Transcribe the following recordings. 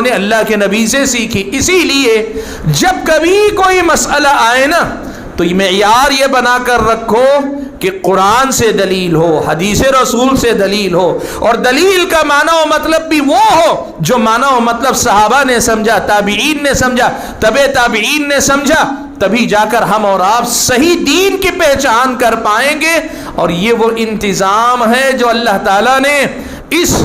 نے اللہ کے نبی سے سیکھی۔ اسی لیے جب کبھی کوئی مسئلہ آئے نا تو یہ معیار یہ بنا کر رکھو کہ قرآن سے دلیل ہو، حدیث رسول سے دلیل ہو، اور دلیل کا معنی و مطلب بھی وہ ہو جو معنی و مطلب صحابہ نے سمجھا، تابعین نے سمجھا، تبع تابعین نے سمجھا، تبھی جا کر ہم اور آپ صحیح دین کی پہچان کر پائیں گے۔ اور یہ وہ انتظام ہے جو اللہ تعالیٰ نے اس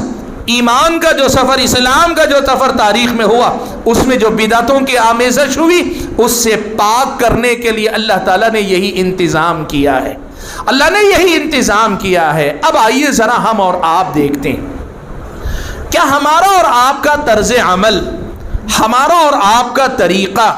ایمان کا جو سفر، اسلام کا جو سفر تاریخ میں ہوا، اس میں جو بدعتوں کی آمیزش ہوئی، اس سے پاک کرنے کے لیے اللہ تعالیٰ نے یہی انتظام کیا ہے، اللہ نے یہی انتظام کیا ہے۔ اب آئیے ذرا ہم اور آپ دیکھتے ہیں، کیا ہمارا اور آپ کا طرز عمل، ہمارا اور آپ کا طریقہ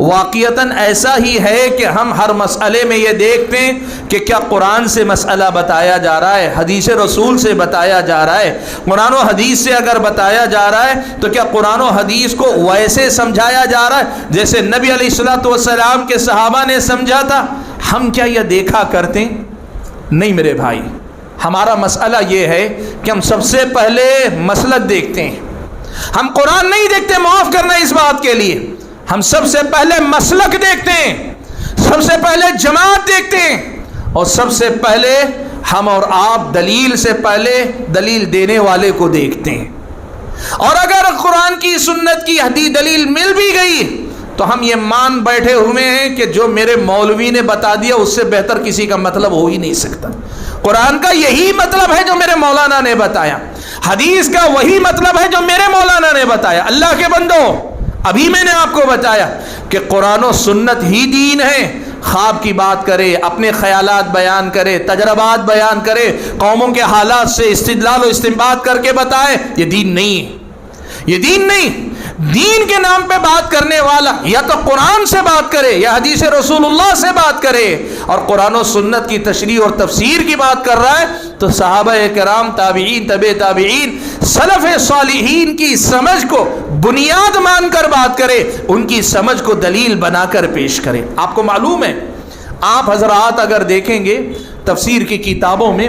واقعتاً ایسا ہی ہے کہ ہم ہر مسئلے میں یہ دیکھتے ہیں کہ کیا قرآن سے مسئلہ بتایا جا رہا ہے، حدیث رسول سے بتایا جا رہا ہے؟ قرآن و حدیث سے اگر بتایا جا رہا ہے تو کیا قرآن و حدیث کو ویسے سمجھایا جا رہا ہے جیسے نبی علیہ الصلوۃ والسلام کے صحابہ نے سمجھا تھا؟ ہم کیا یہ دیکھا کرتے ہیں؟ نہیں میرے بھائی، ہمارا مسئلہ یہ ہے کہ ہم سب سے پہلے مسلک دیکھتے ہیں، ہم قرآن نہیں دیکھتے، معاف کرنا اس بات کے لیے، ہم سب سے پہلے مسلک دیکھتے ہیں، سب سے پہلے جماعت دیکھتے ہیں، اور سب سے پہلے ہم اور آپ دلیل سے پہلے دلیل دینے والے کو دیکھتے ہیں۔ اور اگر قرآن کی، سنت کی، حدیث دلیل مل بھی گئی تو ہم یہ مان بیٹھے ہوئے ہیں کہ جو میرے مولوی نے بتا دیا اس سے بہتر کسی کا مطلب ہو ہی نہیں سکتا۔ قرآن کا یہی مطلب ہے جو میرے مولانا نے بتایا، حدیث کا وہی مطلب ہے جو میرے مولانا نے بتایا۔ اللہ کے بندو، ابھی میں نے آپ کو بتایا کہ قرآن و سنت ہی دین ہے۔ خواب کی بات کرے، اپنے خیالات بیان کرے، تجربات بیان کرے، قوموں کے حالات سے استدلال و استنباط کر کے بتائے، یہ دین نہیں ہے، یہ دین نہیں۔ دین کے نام پہ بات کرنے والا یا تو قرآن سے بات کرے یا حدیث رسول اللہ سے بات کرے، اور قرآن و سنت کی تشریح اور تفسیر کی بات کر رہا ہے تو صحابہ کرام، تابعین، تبع تابعین، سلف صالحین کی سمجھ کو بنیاد مان کر بات کرے، ان کی سمجھ کو دلیل بنا کر پیش کرے۔ آپ کو معلوم ہے، آپ حضرات اگر دیکھیں گے تفسیر کی کتابوں میں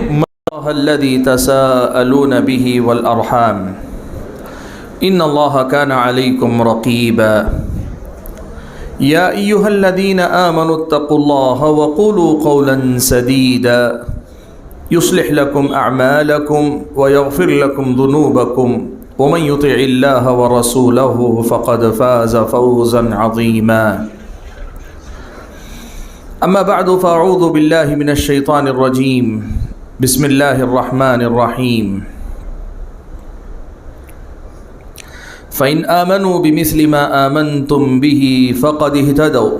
الذی تساءلون به والارحام ان اللہ کان علیکم رقیبا یا ایھا الذین آمنوا اتقوا اللہ وقولوا قولا سدیدا یصلح لکم اعمالکم ویغفر لکم ذنوبکم ومن یطع اللہ ورسولہ فقد فاز فوزا عظیما اما بعد فاعوذ باللہ من الشیطان الرجیم بسم اللہ الرحمن الرحیم فَإِنْ آمَنُوا بِمِثْلِ مَا آمَنْتُمْ بِهِ فَقَدِ اهْتَدَوْا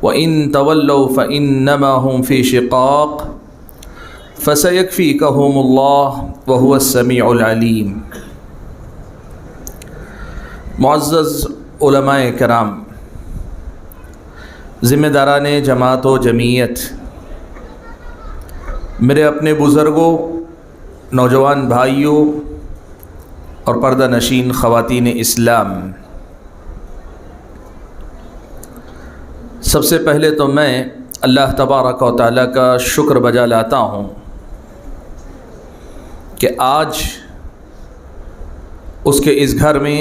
وَإِنْ تَوَلَّوْا فَإِنَّمَا هُمْ فِي شِقَاقٍ فَسَيَكْفِيكَهُمُ اللَّهُ وَهُوَ السَّمِيعُ الْعَلِيمُ۔ معزز علماء کرام، ذمہ داران جماعت و جمعیت، میرے اپنے بزرگوں، نوجوان بھائیوں اور پردہ نشین خواتین اسلام، سب سے پہلے تو میں اللہ تبارک و تعالیٰ کا شکر بجا لاتا ہوں کہ آج اس کے اس گھر میں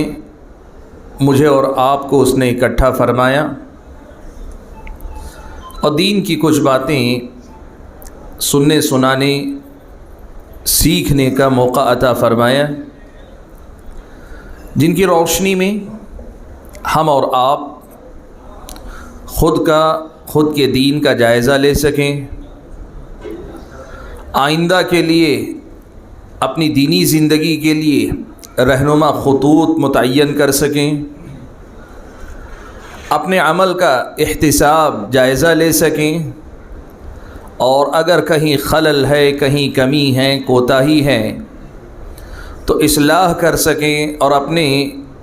مجھے اور آپ کو اس نے اکٹھا فرمایا اور دین کی کچھ باتیں سننے، سنانے، سیکھنے کا موقع عطا فرمایا، جن کی روشنی میں ہم اور آپ خود کے دین کا جائزہ لے سکیں، آئندہ کے لیے، اپنی دینی زندگی کے لیے رہنما خطوط متعین کر سکیں، اپنے عمل کا احتساب، جائزہ لے سکیں، اور اگر کہیں خلل ہے، کہیں کمی ہے، کوتاہی ہے تو اصلاح کر سکیں اور اپنے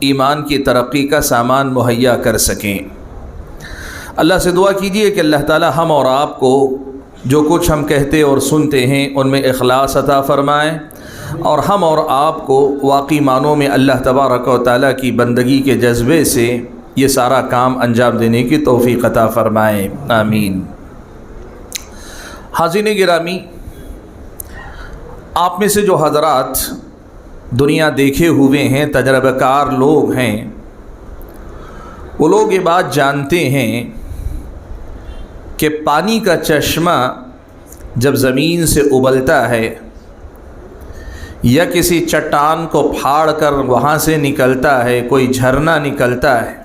ایمان کی ترقی کا سامان مہیا کر سکیں۔ اللہ سے دعا کیجئے کہ اللہ تعالی ہم اور آپ کو جو کچھ ہم کہتے اور سنتے ہیں ان میں اخلاص عطا فرمائیں، اور ہم اور آپ کو واقعی معنوں میں اللہ تبارک و تعالیٰ کی بندگی کے جذبے سے یہ سارا کام انجام دینے کی توفیق عطا فرمائیں، آمین۔ حاضرین گرامی، آپ میں سے جو حضرات دنیا دیکھے ہوئے ہیں، تجربہ کار لوگ ہیں، وہ لوگ یہ بات جانتے ہیں کہ پانی کا چشمہ جب زمین سے ابلتا ہے یا کسی چٹان کو پھاڑ کر وہاں سے نکلتا ہے، کوئی جھرنا نکلتا ہے،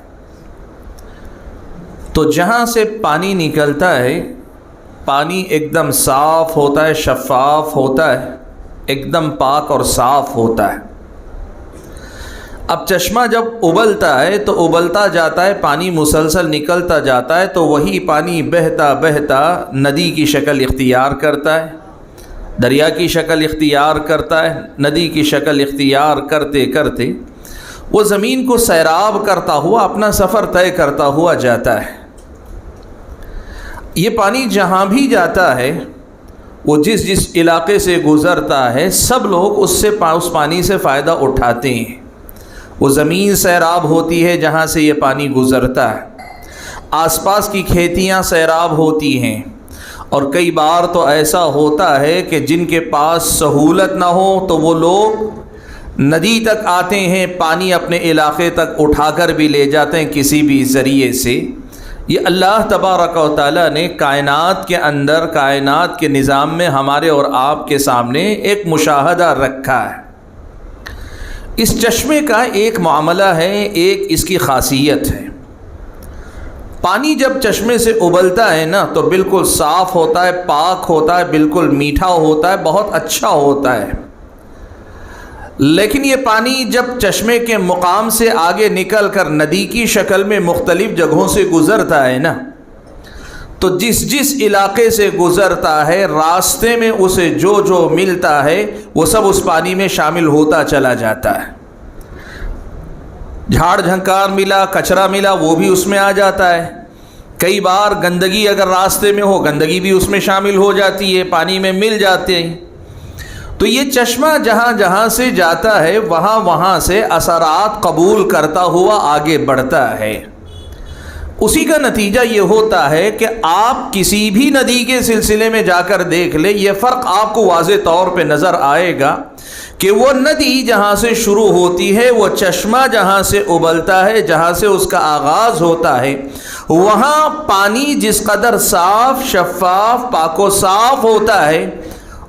تو جہاں سے پانی نکلتا ہے پانی ایک دم صاف ہوتا ہے، شفاف ہوتا ہے، ایک دم پاک اور صاف ہوتا ہے۔ اب چشمہ جب ابلتا ہے تو ابلتا جاتا ہے، پانی مسلسل نکلتا جاتا ہے، تو وہی پانی بہتا بہتا ندی کی شکل اختیار کرتا ہے، دریا کی شکل اختیار کرتا ہے، ندی کی شکل اختیار کرتے کرتے وہ زمین کو سیراب کرتا ہوا اپنا سفر طے کرتا ہوا جاتا ہے۔ یہ پانی جہاں بھی جاتا ہے، وہ جس علاقے سے گزرتا ہے، سب لوگ اس پانی سے فائدہ اٹھاتے ہیں۔ وہ زمین سیراب ہوتی ہے جہاں سے یہ پانی گزرتا ہے، آس پاس کی کھیتیاں سیراب ہوتی ہیں، اور کئی بار تو ایسا ہوتا ہے کہ جن کے پاس سہولت نہ ہو تو وہ لوگ ندی تک آتے ہیں، پانی اپنے علاقے تک اٹھا کر بھی لے جاتے ہیں کسی بھی ذریعے سے۔ یہ اللہ تبارک و تعالیٰ نے کائنات کے اندر، کائنات کے نظام میں ہمارے اور آپ کے سامنے ایک مشاہدہ رکھا ہے۔ اس چشمے کا ایک معاملہ ہے، ایک اس کی خاصیت ہے۔ پانی جب چشمے سے ابلتا ہے نا تو بالکل صاف ہوتا ہے، پاک ہوتا ہے، بالکل میٹھا ہوتا ہے، بہت اچھا ہوتا ہے۔ لیکن یہ پانی جب چشمے کے مقام سے آگے نکل کر ندی کی شکل میں مختلف جگہوں سے گزرتا ہے نا، تو جس علاقے سے گزرتا ہے راستے میں اسے جو ملتا ہے وہ سب اس پانی میں شامل ہوتا چلا جاتا ہے۔ جھاڑ جھنکار ملا، کچرا ملا، وہ بھی اس میں آ جاتا ہے۔ کئی بار گندگی اگر راستے میں ہو، گندگی بھی اس میں شامل ہو جاتی ہے، پانی میں مل جاتے ہیں۔ تو یہ چشمہ جہاں جہاں سے جاتا ہے وہاں سے اثرات قبول کرتا ہوا آگے بڑھتا ہے۔ اسی کا نتیجہ یہ ہوتا ہے کہ آپ کسی بھی ندی کے سلسلے میں جا کر دیکھ لیں، یہ فرق آپ کو واضح طور پہ نظر آئے گا کہ وہ ندی جہاں سے شروع ہوتی ہے، وہ چشمہ جہاں سے ابلتا ہے، جہاں سے اس کا آغاز ہوتا ہے، وہاں پانی جس قدر صاف، شفاف، پاک و صاف ہوتا ہے،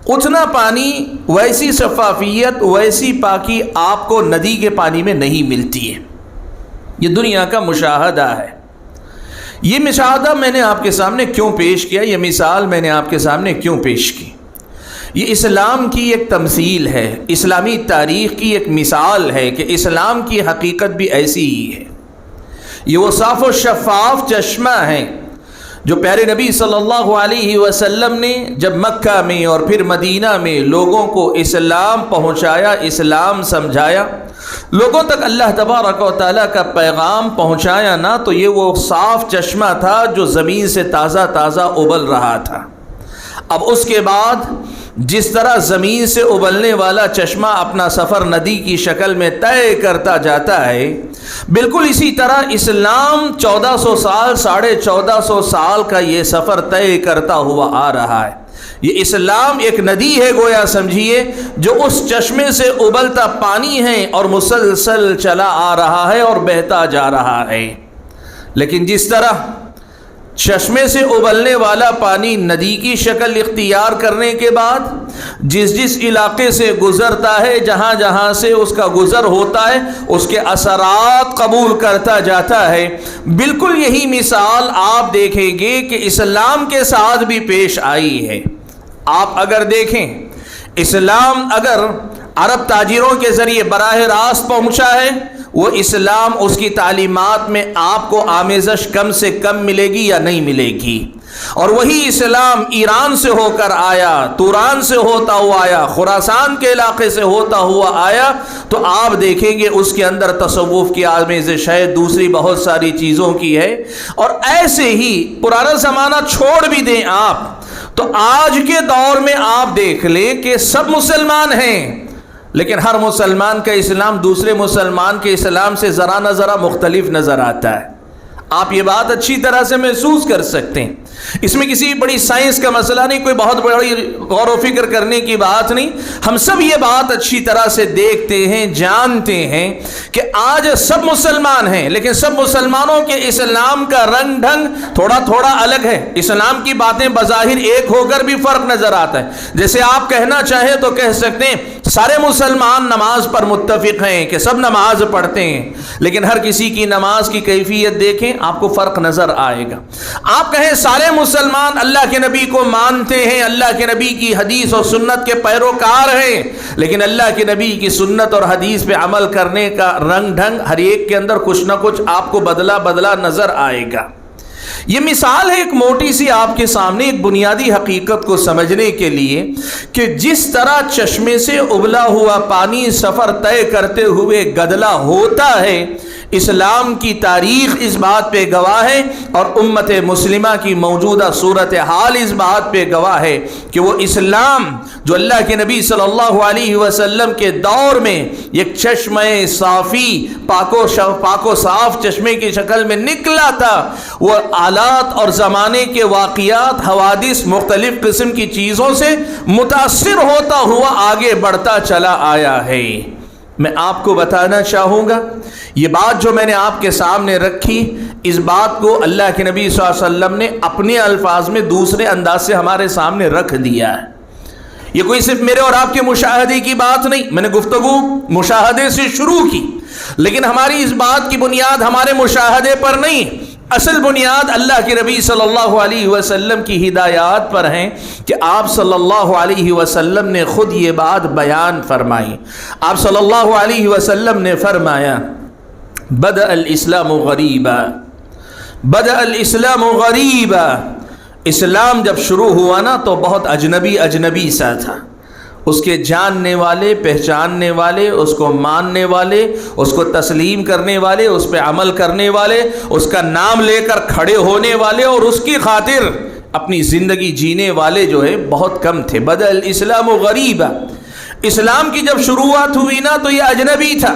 اتنا پانی، ویسی شفافیت، ویسی پاکی آپ کو ندی کے پانی میں نہیں ملتی ہے۔ یہ دنیا کا مشاہدہ ہے۔ یہ مشاہدہ میں نے آپ کے سامنے کیوں پیش کیا، یہ مثال میں نے آپ کے سامنے کیوں پیش کی؟ یہ اسلام کی ایک تمثیل ہے، اسلامی تاریخ کی ایک مثال ہے کہ اسلام کی حقیقت بھی ایسی ہی ہے۔ یہ وہ صاف و شفاف چشمہ ہے جو پیارے نبی صلی اللہ علیہ وسلم نے جب مکہ میں اور پھر مدینہ میں لوگوں کو اسلام پہنچایا، اسلام سمجھایا، لوگوں تک اللہ تبارک و تعالیٰ کا پیغام پہنچایا نا، تو یہ وہ صاف چشمہ تھا جو زمین سے تازہ تازہ ابل رہا تھا۔ اب اس کے بعد جس طرح زمین سے ابلنے والا چشمہ اپنا سفر ندی کی شکل میں طے کرتا جاتا ہے، بالکل اسی طرح اسلام 1400 سال، 1450 سال کا یہ سفر طے کرتا ہوا آ رہا ہے۔ یہ اسلام ایک ندی ہے گویا سمجھیے، جو اس چشمے سے ابلتا پانی ہے اور مسلسل چلا آ رہا ہے اور بہتا جا رہا ہے۔ لیکن جس طرح چشمے سے ابلنے والا پانی ندی کی شکل اختیار کرنے کے بعد جس علاقے سے گزرتا ہے، جہاں جہاں سے اس کا گزر ہوتا ہے، اس کے اثرات قبول کرتا جاتا ہے، بالکل یہی مثال آپ دیکھیں گے کہ اسلام کے ساتھ بھی پیش آئی ہے۔ آپ اگر دیکھیں، اسلام اگر عرب تاجروں کے ذریعے براہ راست پہنچا ہے، وہ اسلام اس کی تعلیمات میں آپ کو آمیزش کم سے کم ملے گی یا نہیں ملے گی، اور وہی اسلام ایران سے ہو کر آیا، توران سے ہوتا ہوا آیا، خراسان کے علاقے سے ہوتا ہوا آیا، تو آپ دیکھیں گے اس کے اندر تصوف کی آمیزش ہے، دوسری بہت ساری چیزوں کی ہے۔ اور ایسے ہی پرانا زمانہ چھوڑ بھی دیں آپ، تو آج کے دور میں آپ دیکھ لیں کہ سب مسلمان ہیں، لیکن ہر مسلمان کا اسلام دوسرے مسلمان کے اسلام سے ذرا نہ ذرا مختلف نظر آتا ہے۔ آپ یہ بات اچھی طرح سے محسوس کر سکتے ہیں۔ اس میں کسی بڑی سائنس کا مسئلہ نہیں، کوئی بہت بڑی غور و فکر کرنے کی بات نہیں. ہم سب یہ بات اچھی طرح سے دیکھتے ہیں، جانتے ہیں کہ آج سب مسلمان ہیں، لیکن سب مسلمانوں کے اسلام کا رنگ ڈھنگ تھوڑا تھوڑا الگ ہے. اسلام کی باتیں بظاہر ایک ہو کر بھی فرق نظر آتا ہے. جیسے آپ کہنا چاہیں تو کہہ سکتے ہیں سارے مسلمان نماز پر متفق ہیں کہ سب نماز پڑھتے ہیں، لیکن ہر کسی کی نماز کی کیفیت دیکھیں آپ کو فرق نظر آئے گا. آپ کہیں سارے مسلمان اللہ کے نبی کو مانتے ہیں، اللہ کے نبی کی حدیث اور سنت کے پیروکار ہیں، لیکن اللہ کے نبی کی سنت اور حدیث پہ عمل کرنے کا رنگ ڈھنگ ہر ایک کے اندر کچھ نہ کچھ آپ کو بدلا بدلا نظر آئے گا. یہ مثال ہے ایک موٹی سی آپ کے سامنے ایک بنیادی حقیقت کو سمجھنے کے لیے کہ جس طرح چشمے سے ابلا ہوا پانی سفر طے کرتے ہوئے گدلا ہوتا ہے، اسلام کی تاریخ اس بات پہ گواہ ہے اور امت مسلمہ کی موجودہ صورتحال اس بات پہ گواہ ہے کہ وہ اسلام جو اللہ کے نبی صلی اللہ علیہ وسلم کے دور میں ایک چشمہ صافی پاک و صاف چشمے کی شکل میں نکلا تھا، وہ آلات اور زمانے کے واقعات، حوادث، مختلف قسم کی چیزوں سے متاثر ہوتا ہوا آگے بڑھتا چلا آیا ہے. میں آپ کو بتانا چاہوں گا یہ بات جو میں نے آپ کے سامنے رکھی، اس بات کو اللہ کے نبی صلی اللہ علیہ وسلم نے اپنے الفاظ میں دوسرے انداز سے ہمارے سامنے رکھ دیا ہے. یہ کوئی صرف میرے اور آپ کے مشاہدے کی بات نہیں. میں نے گفتگو مشاہدے سے شروع کی، لیکن ہماری اس بات کی بنیاد ہمارے مشاہدے پر نہیں، اصل بنیاد اللہ کے نبی صلی اللہ علیہ وسلم کی ہدایات پر ہیں کہ آپ صلی اللہ علیہ وسلم نے خود یہ بات بیان فرمائی. آپ صلی اللہ علیہ وسلم نے فرمایا بدأ الاسلام غریبا، بدأ الاسلام غریبا. اسلام جب شروع ہوا نا تو بہت اجنبی اجنبی سا تھا. اس کے جاننے والے، پہچاننے والے، اس کو ماننے والے، اس کو تسلیم کرنے والے، اس پہ عمل کرنے والے، اس کا نام لے کر کھڑے ہونے والے اور اس کی خاطر اپنی زندگی جینے والے جو ہے بہت کم تھے. بدأ الاسلام غریبا. اسلام کی جب شروعات ہوئی نا تو یہ اجنبی تھا.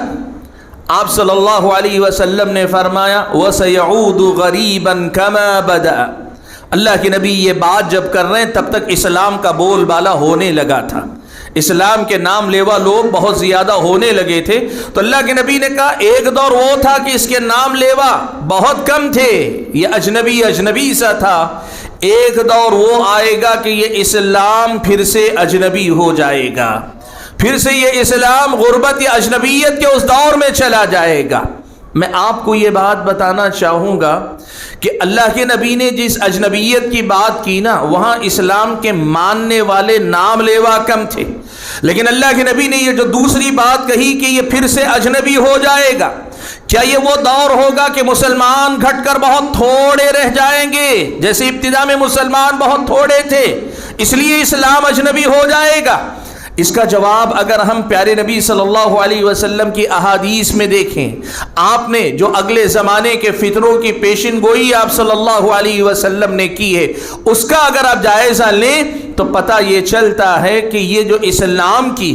آپ صلی اللہ علیہ وسلم نے فرمایا وَسَيَعُودُ غَرِيبًا كَمَا بَدَأَ. اللہ کے نبی یہ بات جب کر رہے ہیں تب تک اسلام کا بول بالا ہونے لگا تھا. اسلام کے نام لیوا لوگ بہت زیادہ ہونے لگے تھے. تو اللہ کے نبی نے کہا ایک دور وہ تھا کہ اس کے نام لیوا بہت کم تھے، یہ اجنبی اجنبی سا تھا. ایک دور وہ آئے گا کہ یہ اسلام پھر سے اجنبی ہو جائے گا، پھر سے یہ اسلام غربت یا اجنبیت کے اس دور میں چلا جائے گا. میں آپ کو یہ بات بتانا چاہوں گا کہ اللہ کے نبی نے جس اجنبیت کی بات کی نا وہاں اسلام کے ماننے والے نام لیوا کم تھے، لیکن اللہ کے نبی نے یہ جو دوسری بات کہی کہ یہ پھر سے اجنبی ہو جائے گا، کیا یہ وہ دور ہوگا کہ مسلمان گھٹ کر بہت تھوڑے رہ جائیں گے؟ جیسے ابتدا میں مسلمان بہت تھوڑے تھے اس لیے اسلام اجنبی ہو جائے گا. اس کا جواب اگر ہم پیارے نبی صلی اللہ علیہ وسلم کی احادیث میں دیکھیں، آپ نے جو اگلے زمانے کے فتنوں کی پیشن گوئی آپ صلی اللہ علیہ وسلم نے کی ہے، اس کا اگر آپ جائزہ لیں تو پتہ یہ چلتا ہے کہ یہ جو اسلام کی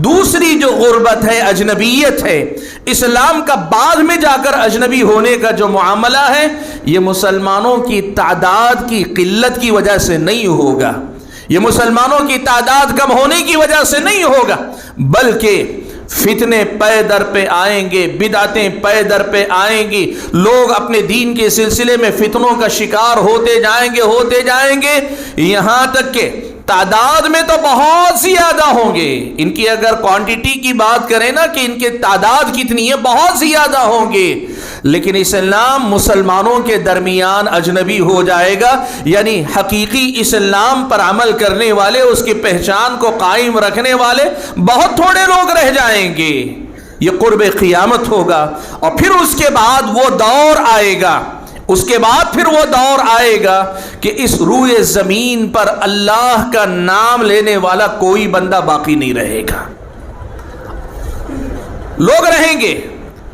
دوسری جو غربت ہے، اجنبیت ہے، اسلام کا بعد میں جا کر اجنبی ہونے کا جو معاملہ ہے، یہ مسلمانوں کی تعداد کی قلت کی وجہ سے نہیں ہوگا، یہ مسلمانوں کی تعداد کم ہونے کی وجہ سے نہیں ہوگا، بلکہ فتنے پے در پہ آئیں گے، بدعتیں پے در پہ آئیں گی، لوگ اپنے دین کے سلسلے میں فتنوں کا شکار ہوتے جائیں گے یہاں تک کہ تعداد میں تو بہت زیادہ ہوں گے. ان کی اگر کوانٹیٹی کی بات کریں نا کہ ان کے تعداد کتنی ہے، بہت زیادہ ہوں گے، لیکن اسلام مسلمانوں کے درمیان اجنبی ہو جائے گا. یعنی حقیقی اسلام پر عمل کرنے والے، اس کی پہچان کو قائم رکھنے والے بہت تھوڑے لوگ رہ جائیں گے. یہ قرب قیامت ہوگا اور پھر اس کے بعد وہ دور آئے گا، اس کے بعد پھر وہ دور آئے گا کہ اس روئے زمین پر اللہ کا نام لینے والا کوئی بندہ باقی نہیں رہے گا. لوگ رہیں گے،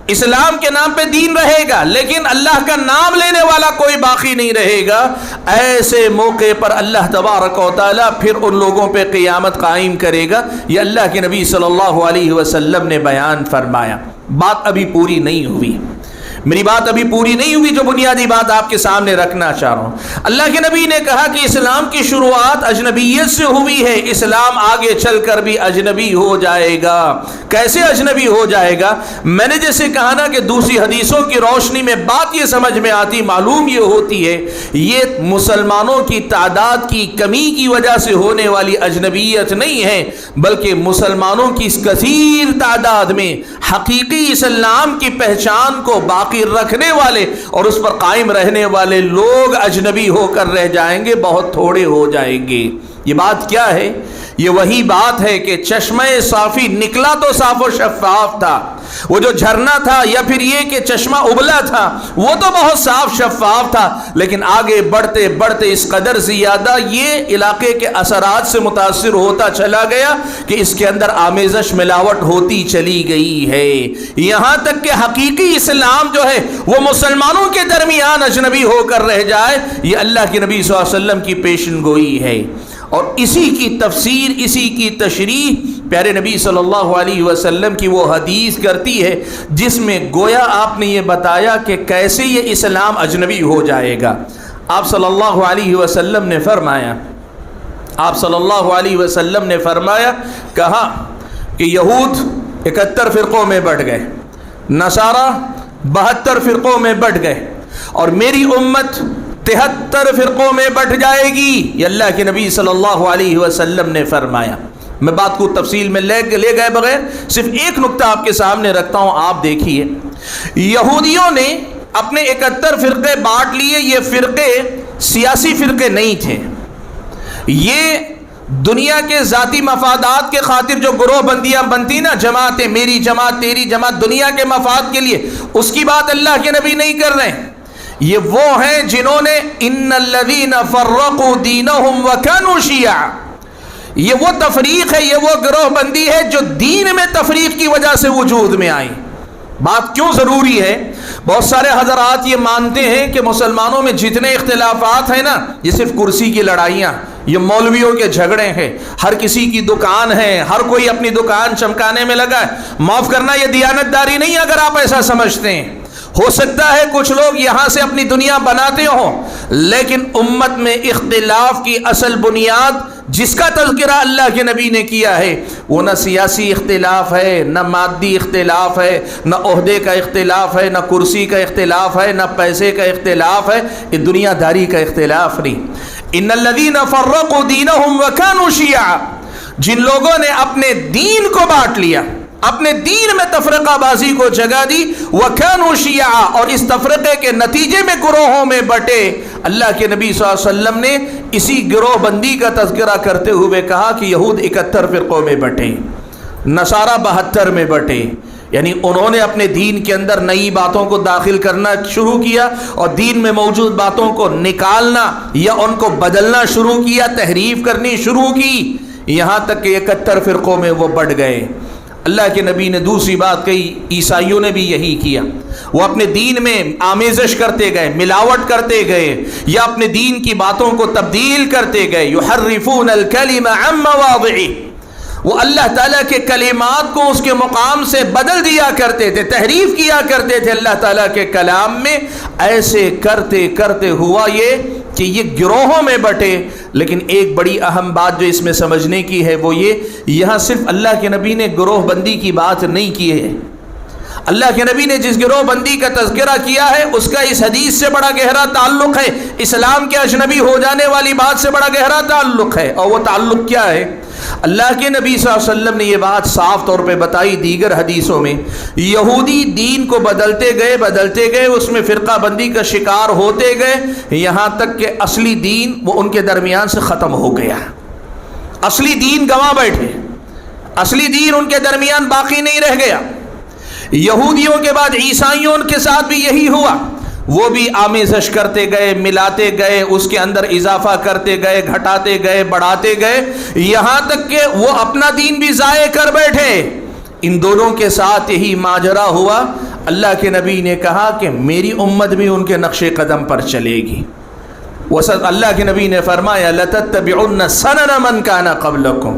اسلام کے نام پہ دین رہے گا، لیکن اللہ کا نام لینے والا کوئی باقی نہیں رہے گا. ایسے موقع پر اللہ تبارک و تعالیٰ پھر ان لوگوں پہ قیامت قائم کرے گا. یہ اللہ کے نبی صلی اللہ علیہ وسلم نے بیان فرمایا. بات ابھی پوری نہیں ہوئی. میری بات ابھی پوری نہیں ہوئی، جو بنیادی بات آپ کے سامنے رکھنا چاہ رہا ہوں۔ اللہ کے نبی نے کہا کہ اسلام کی شروعات اجنبیت سے ہوئی ہے، اسلام آگے چل کر بھی اجنبی ہو جائے گا۔ کیسے اجنبی ہو جائے گا؟ میں نے جیسے کہا نا کہ دوسری حدیثوں کی روشنی میں بات یہ سمجھ میں آتی، معلوم یہ ہوتی ہے یہ مسلمانوں کی تعداد کی کمی کی وجہ سے ہونے والی اجنبیت نہیں ہے، بلکہ مسلمانوں کی اس کثیر تعداد میں حقیقی اسلام کی پہچان کو باقی رکھنے والے اور اس پر قائم رہنے والے لوگ اجنبی ہو کر رہ جائیں گے، بہت تھوڑے ہو جائیں گے۔ یہ بات کیا ہے؟ یہ وہی بات ہے کہ چشمہ صافی نکلا تو صاف و شفاف تھا، وہ جو جھرنا تھا، یا پھر یہ کہ چشمہ ابلا تھا وہ تو بہت صاف شفاف تھا، لیکن آگے بڑھتے بڑھتے اس قدر زیادہ یہ علاقے کے اثرات سے متاثر ہوتا چلا گیا کہ اس کے اندر آمیزش ملاوٹ ہوتی چلی گئی ہے، یہاں تک کہ حقیقی اسلام جو ہے وہ مسلمانوں کے درمیان اجنبی ہو کر رہ جائے۔ یہ اللہ کے نبی صلی اللہ علیہ وسلم کی پیشن گوئی ہے، اور اسی کی تفسیر، اسی کی تشریح پیارے نبی صلی اللہ علیہ وسلم کی وہ حدیث کرتی ہے جس میں گویا آپ نے یہ بتایا کہ کیسے یہ اسلام اجنبی ہو جائے گا۔ آپ صلی اللہ علیہ وسلم نے فرمایا، آپ صلی اللہ علیہ وسلم نے فرمایا، کہا کہ یہود 71 فرقوں میں بٹ گئے، نصارہ 72 فرقوں میں بٹ گئے، اور میری امت 73 فرقوں میں بٹ جائے گی۔ یہ اللہ کے نبی صلی اللہ علیہ وسلم نے فرمایا۔ میں بات کو تفصیل میں لے گئے بغیر صرف ایک نقطہ آپ کے سامنے رکھتا ہوں، آپ دیکھیے، یہودیوں نے اپنے 71 فرقے بانٹ لیے۔ یہ فرقے سیاسی فرقے نہیں تھے، یہ دنیا کے ذاتی مفادات کے خاطر جو گروہ بندیاں بنتی نا، جماعتیں، میری جماعت تیری جماعت، دنیا کے مفاد کے لیے، اس کی بات اللہ کے نبی نہیں کر رہے ہیں۔ یہ وہ ہیں جنہوں نے ان الذین فرقوا دینہم وکانوا شیعا، یہ وہ تفریق ہے، یہ وہ گروہ بندی ہے جو دین میں تفریق کی وجہ سے وجود میں آئی۔ بات کیوں ضروری ہے؟ بہت سارے حضرات یہ مانتے ہیں کہ مسلمانوں میں جتنے اختلافات ہیں نا، یہ صرف کرسی کی لڑائیاں، یہ مولویوں کے جھگڑے ہیں، ہر کسی کی دکان ہے، ہر کوئی اپنی دکان چمکانے میں لگا ہے۔ معاف کرنا، یہ دیانتداری نہیں اگر آپ ایسا سمجھتے ہیں۔ ہو سکتا ہے کچھ لوگ یہاں سے اپنی دنیا بناتے ہوں، لیکن امت میں اختلاف کی اصل بنیاد جس کا تذکرہ اللہ کے نبی نے کیا ہے وہ نہ سیاسی اختلاف ہے، نہ مادی اختلاف ہے، نہ عہدے کا اختلاف ہے، نہ کرسی کا اختلاف ہے، نہ پیسے کا اختلاف ہے، یہ دنیا داری کا اختلاف نہیں۔ ان الذین فرقوا دینہم وکانوا شیعا، جن لوگوں نے اپنے دین کو بانٹ لیا، اپنے دین میں تفرقہ بازی کو جگہ دی، وَكَانُوا شِيَعًا، اور اس تفرقے کے نتیجے میں گروہوں میں بٹے۔ اللہ کے نبی صلی اللہ علیہ وسلم نے اسی گروہ بندی کا تذکرہ کرتے ہوئے کہا کہ یہود 71 فرقوں میں بٹے، نصارہ 72 میں بٹے، یعنی انہوں نے اپنے دین کے اندر نئی باتوں کو داخل کرنا شروع کیا اور دین میں موجود باتوں کو نکالنا یا ان کو بدلنا شروع کیا، تحریف کرنی شروع کی، یہاں تک کہ 71 فرقوں میں وہ بٹ گئے۔ اللہ کے نبی نے دوسری بات کہی، عیسائیوں نے بھی یہی کیا، وہ اپنے دین میں آمیزش کرتے گئے، ملاوٹ کرتے گئے، یا اپنے دین کی باتوں کو تبدیل کرتے گئے۔ یحرفون الکلم عن مواضعہ، وہ اللہ تعالیٰ کے کلمات کو اس کے مقام سے بدل دیا کرتے تھے، تحریف کیا کرتے تھے اللہ تعالیٰ کے کلام میں۔ ایسے کرتے کرتے ہوا یہ کہ یہ گروہوں میں بٹے۔ لیکن ایک بڑی اہم بات جو اس میں سمجھنے کی ہے وہ یہ، یہاں صرف اللہ کے نبی نے گروہ بندی کی بات نہیں کی ہے، اللہ کے نبی نے جس گروہ بندی کا تذکرہ کیا ہے اس کا اس حدیث سے بڑا گہرا تعلق ہے، اسلام کے اجنبی ہو جانے والی بات سے بڑا گہرا تعلق ہے۔ اور وہ تعلق کیا ہے؟ اللہ کے نبی صلی اللہ علیہ وسلم نے یہ بات صاف طور پہ بتائی دیگر حدیثوں میں، یہودی دین کو بدلتے گئے، اس میں فرقہ بندی کا شکار ہوتے گئے، یہاں تک کہ اصلی دین وہ ان کے درمیان سے ختم ہو گیا، اصلی دین گنوا بیٹھے، اصلی دین ان کے درمیان باقی نہیں رہ گیا۔ یہودیوں کے بعد عیسائیوں کے ساتھ بھی یہی ہوا، وہ بھی آمیزش کرتے گئے، ملاتے گئے، اس کے اندر اضافہ کرتے گئے، گھٹاتے گئے، بڑھاتے گئے، یہاں تک کہ وہ اپنا دین بھی ضائع کر بیٹھے۔ ان دونوں کے ساتھ یہی ماجرا ہوا۔ اللہ کے نبی نے کہا کہ میری امت بھی ان کے نقش قدم پر چلے گی۔ اللہ کے نبی نے فرمایا لَتَتَّبِعُنَّ سَنَنَ مَنْ كَانَ قَبْلَكُمْ،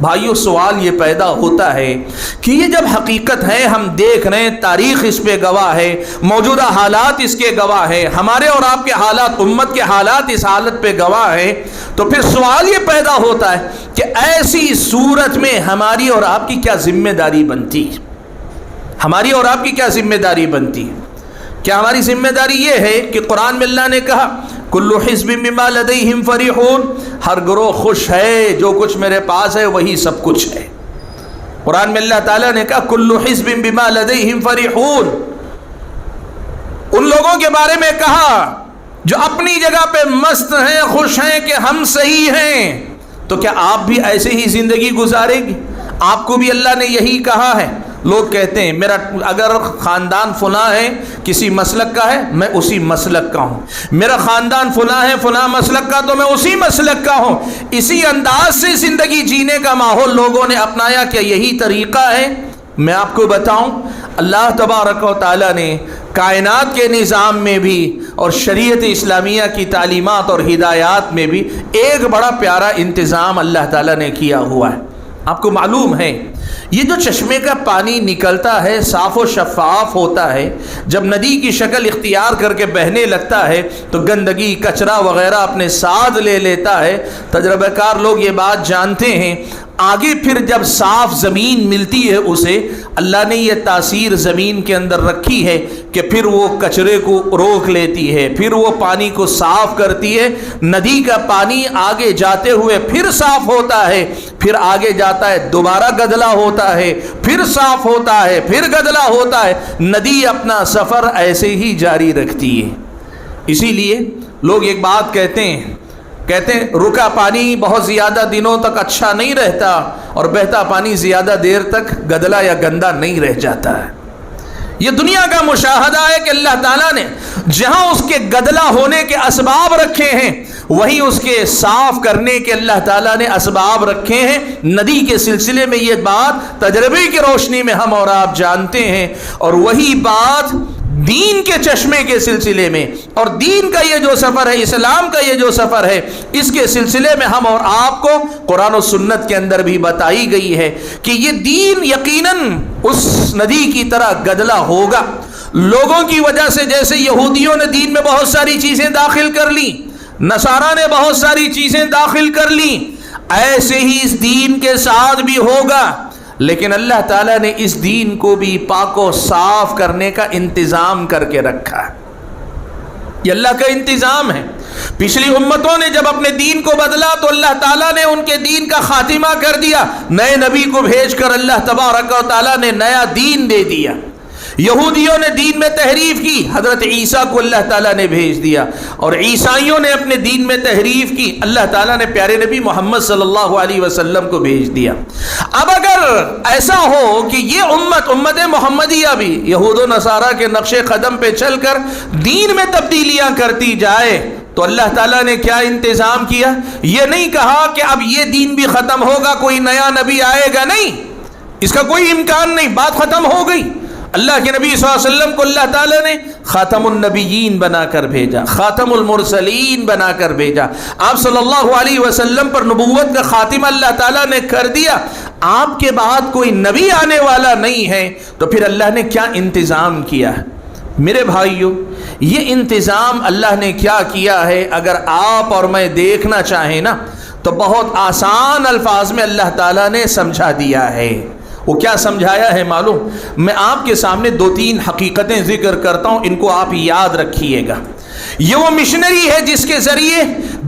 بھائیو سوال یہ پیدا ہوتا ہے کہ یہ جب حقیقت ہے، ہم دیکھ رہے ہیں، تاریخ اس پہ گواہ ہے، موجودہ حالات اس کے گواہ ہے، ہمارے اور آپ کے حالات، امت کے حالات اس حالت پہ گواہ ہے، تو پھر سوال یہ پیدا ہوتا ہے کہ ایسی صورت میں ہماری اور آپ کی کیا ذمہ داری بنتی ہے؟ ہماری اور آپ کی کیا ذمہ داری بنتی ہے؟ کیا ہماری ذمہ داری یہ ہے کہ قرآن میں اللہ نے کہا کل حزب بما لدیہم فرحون، ہر گروہ خوش ہے، جو کچھ میرے پاس ہے وہی سب کچھ ہے۔ قرآن میں اللہ تعالیٰ نے کہا کل حزب بما لدیہم فرحون، ان لوگوں کے بارے میں کہا جو اپنی جگہ پہ مست ہیں، خوش ہیں کہ ہم صحیح ہیں۔ تو کیا آپ بھی ایسے ہی زندگی گزاریں گے؟ آپ کو بھی اللہ نے یہی کہا ہے؟ لوگ کہتے ہیں میرا اگر خاندان فلاں ہے، کسی مسلک کا ہے، میں اسی مسلک کا ہوں، میرا خاندان فلاں ہے، فلاں مسلک کا، تو میں اسی مسلک کا ہوں۔ اسی انداز سے زندگی جینے کا ماحول لوگوں نے اپنایا۔ کیا یہی طریقہ ہے؟ میں آپ کو بتاؤں، اللہ تبارک و تعالیٰ نے کائنات کے نظام میں بھی اور شریعت اسلامیہ کی تعلیمات اور ہدایات میں بھی ایک بڑا پیارا انتظام اللہ تعالیٰ نے کیا ہوا ہے۔ آپ کو معلوم ہے یہ جو چشمے کا پانی نکلتا ہے صاف و شفاف ہوتا ہے، جب ندی کی شکل اختیار کر کے بہنے لگتا ہے تو گندگی کچرا وغیرہ اپنے ساتھ لے لیتا ہے۔ تجربہ کار لوگ یہ بات جانتے ہیں۔ آگے پھر جب صاف زمین ملتی ہے اسے، اللہ نے یہ تاثیر زمین کے اندر رکھی ہے کہ پھر وہ کچرے کو روک لیتی ہے، پھر وہ پانی کو صاف کرتی ہے۔ ندی کا پانی آگے جاتے ہوئے پھر صاف ہوتا ہے، پھر آگے جاتا ہے، دوبارہ گدلا ہوتا ہے، پھر صاف ہوتا ہے، پھر گدلا ہوتا ہے۔ ندی اپنا سفر ایسے ہی جاری رکھتی ہے۔ اسی لیے لوگ ایک بات کہتے ہیں رکا پانی بہت زیادہ دنوں تک اچھا نہیں رہتا، اور بہتا پانی زیادہ دیر تک گدلا یا گندا نہیں رہ جاتا ہے۔ یہ دنیا کا مشاہدہ ہے کہ اللہ تعالیٰ نے جہاں اس کے گدلا ہونے کے اسباب رکھے ہیں، وہیں اس کے صاف کرنے کے اللہ تعالیٰ نے اسباب رکھے ہیں۔ ندی کے سلسلے میں یہ بات تجربے کی روشنی میں ہم اور آپ جانتے ہیں، اور وہی بات دین کے چشمے کے سلسلے میں، اور دین کا یہ جو سفر ہے، اسلام کا یہ جو سفر ہے، اس کے سلسلے میں ہم اور آپ کو قرآن و سنت کے اندر بھی بتائی گئی ہے کہ یہ دین یقیناً اس ندی کی طرح گدلا ہوگا۔ لوگوں کی وجہ سے جیسے یہودیوں نے دین میں بہت ساری چیزیں داخل کر لی، نصارہ نے بہت ساری چیزیں داخل کر لی، ایسے ہی اس دین کے ساتھ بھی ہوگا۔ لیکن اللہ تعالیٰ نے اس دین کو بھی پاک و صاف کرنے کا انتظام کر کے رکھا ہے۔ یہ اللہ کا انتظام ہے۔ پچھلی امتوں نے جب اپنے دین کو بدلا تو اللہ تعالیٰ نے ان کے دین کا خاتمہ کر دیا، نئے نبی کو بھیج کر اللہ تبارک و تعالیٰ نے نیا دین دے دیا۔ یہودیوں نے دین میں تحریف کی، حضرت عیسیٰ کو اللہ تعالیٰ نے بھیج دیا، اور عیسائیوں نے اپنے دین میں تحریف کی، اللہ تعالیٰ نے پیارے نبی محمد صلی اللہ علیہ وسلم کو بھیج دیا۔ اب اگر ایسا ہو کہ یہ امت محمدیہ بھی یہود و نصارہ کے نقش قدم پہ چل کر دین میں تبدیلیاں کرتی جائے، تو اللہ تعالیٰ نے کیا انتظام کیا؟ یہ نہیں کہا کہ اب یہ دین بھی ختم ہوگا، کوئی نیا نبی آئے گا، نہیں، اس کا کوئی امکان نہیں، بات ختم ہو گئی۔ اللہ کے نبی صلی اللہ علیہ وسلم کو اللہ تعالیٰ نے خاتم النبیین بنا کر بھیجا، خاتم المرسلین بنا کر بھیجا۔ آپ صلی اللہ علیہ وسلم پر نبوت کا خاتمہ اللہ تعالیٰ نے کر دیا۔ آپ کے بعد کوئی نبی آنے والا نہیں ہے، تو پھر اللہ نے کیا انتظام کیا ہے؟ میرے بھائیو، یہ انتظام اللہ نے کیا کیا ہے اگر آپ اور میں دیکھنا چاہیں نا تو بہت آسان الفاظ میں اللہ تعالیٰ نے سمجھا دیا ہے۔ وہ کیا سمجھایا ہے معلوم؟ میں آپ کے سامنے دو تین حقیقتیں ذکر کرتا ہوں، ان کو آپ یاد رکھیے گا۔ یہ وہ مشنری ہے جس کے ذریعے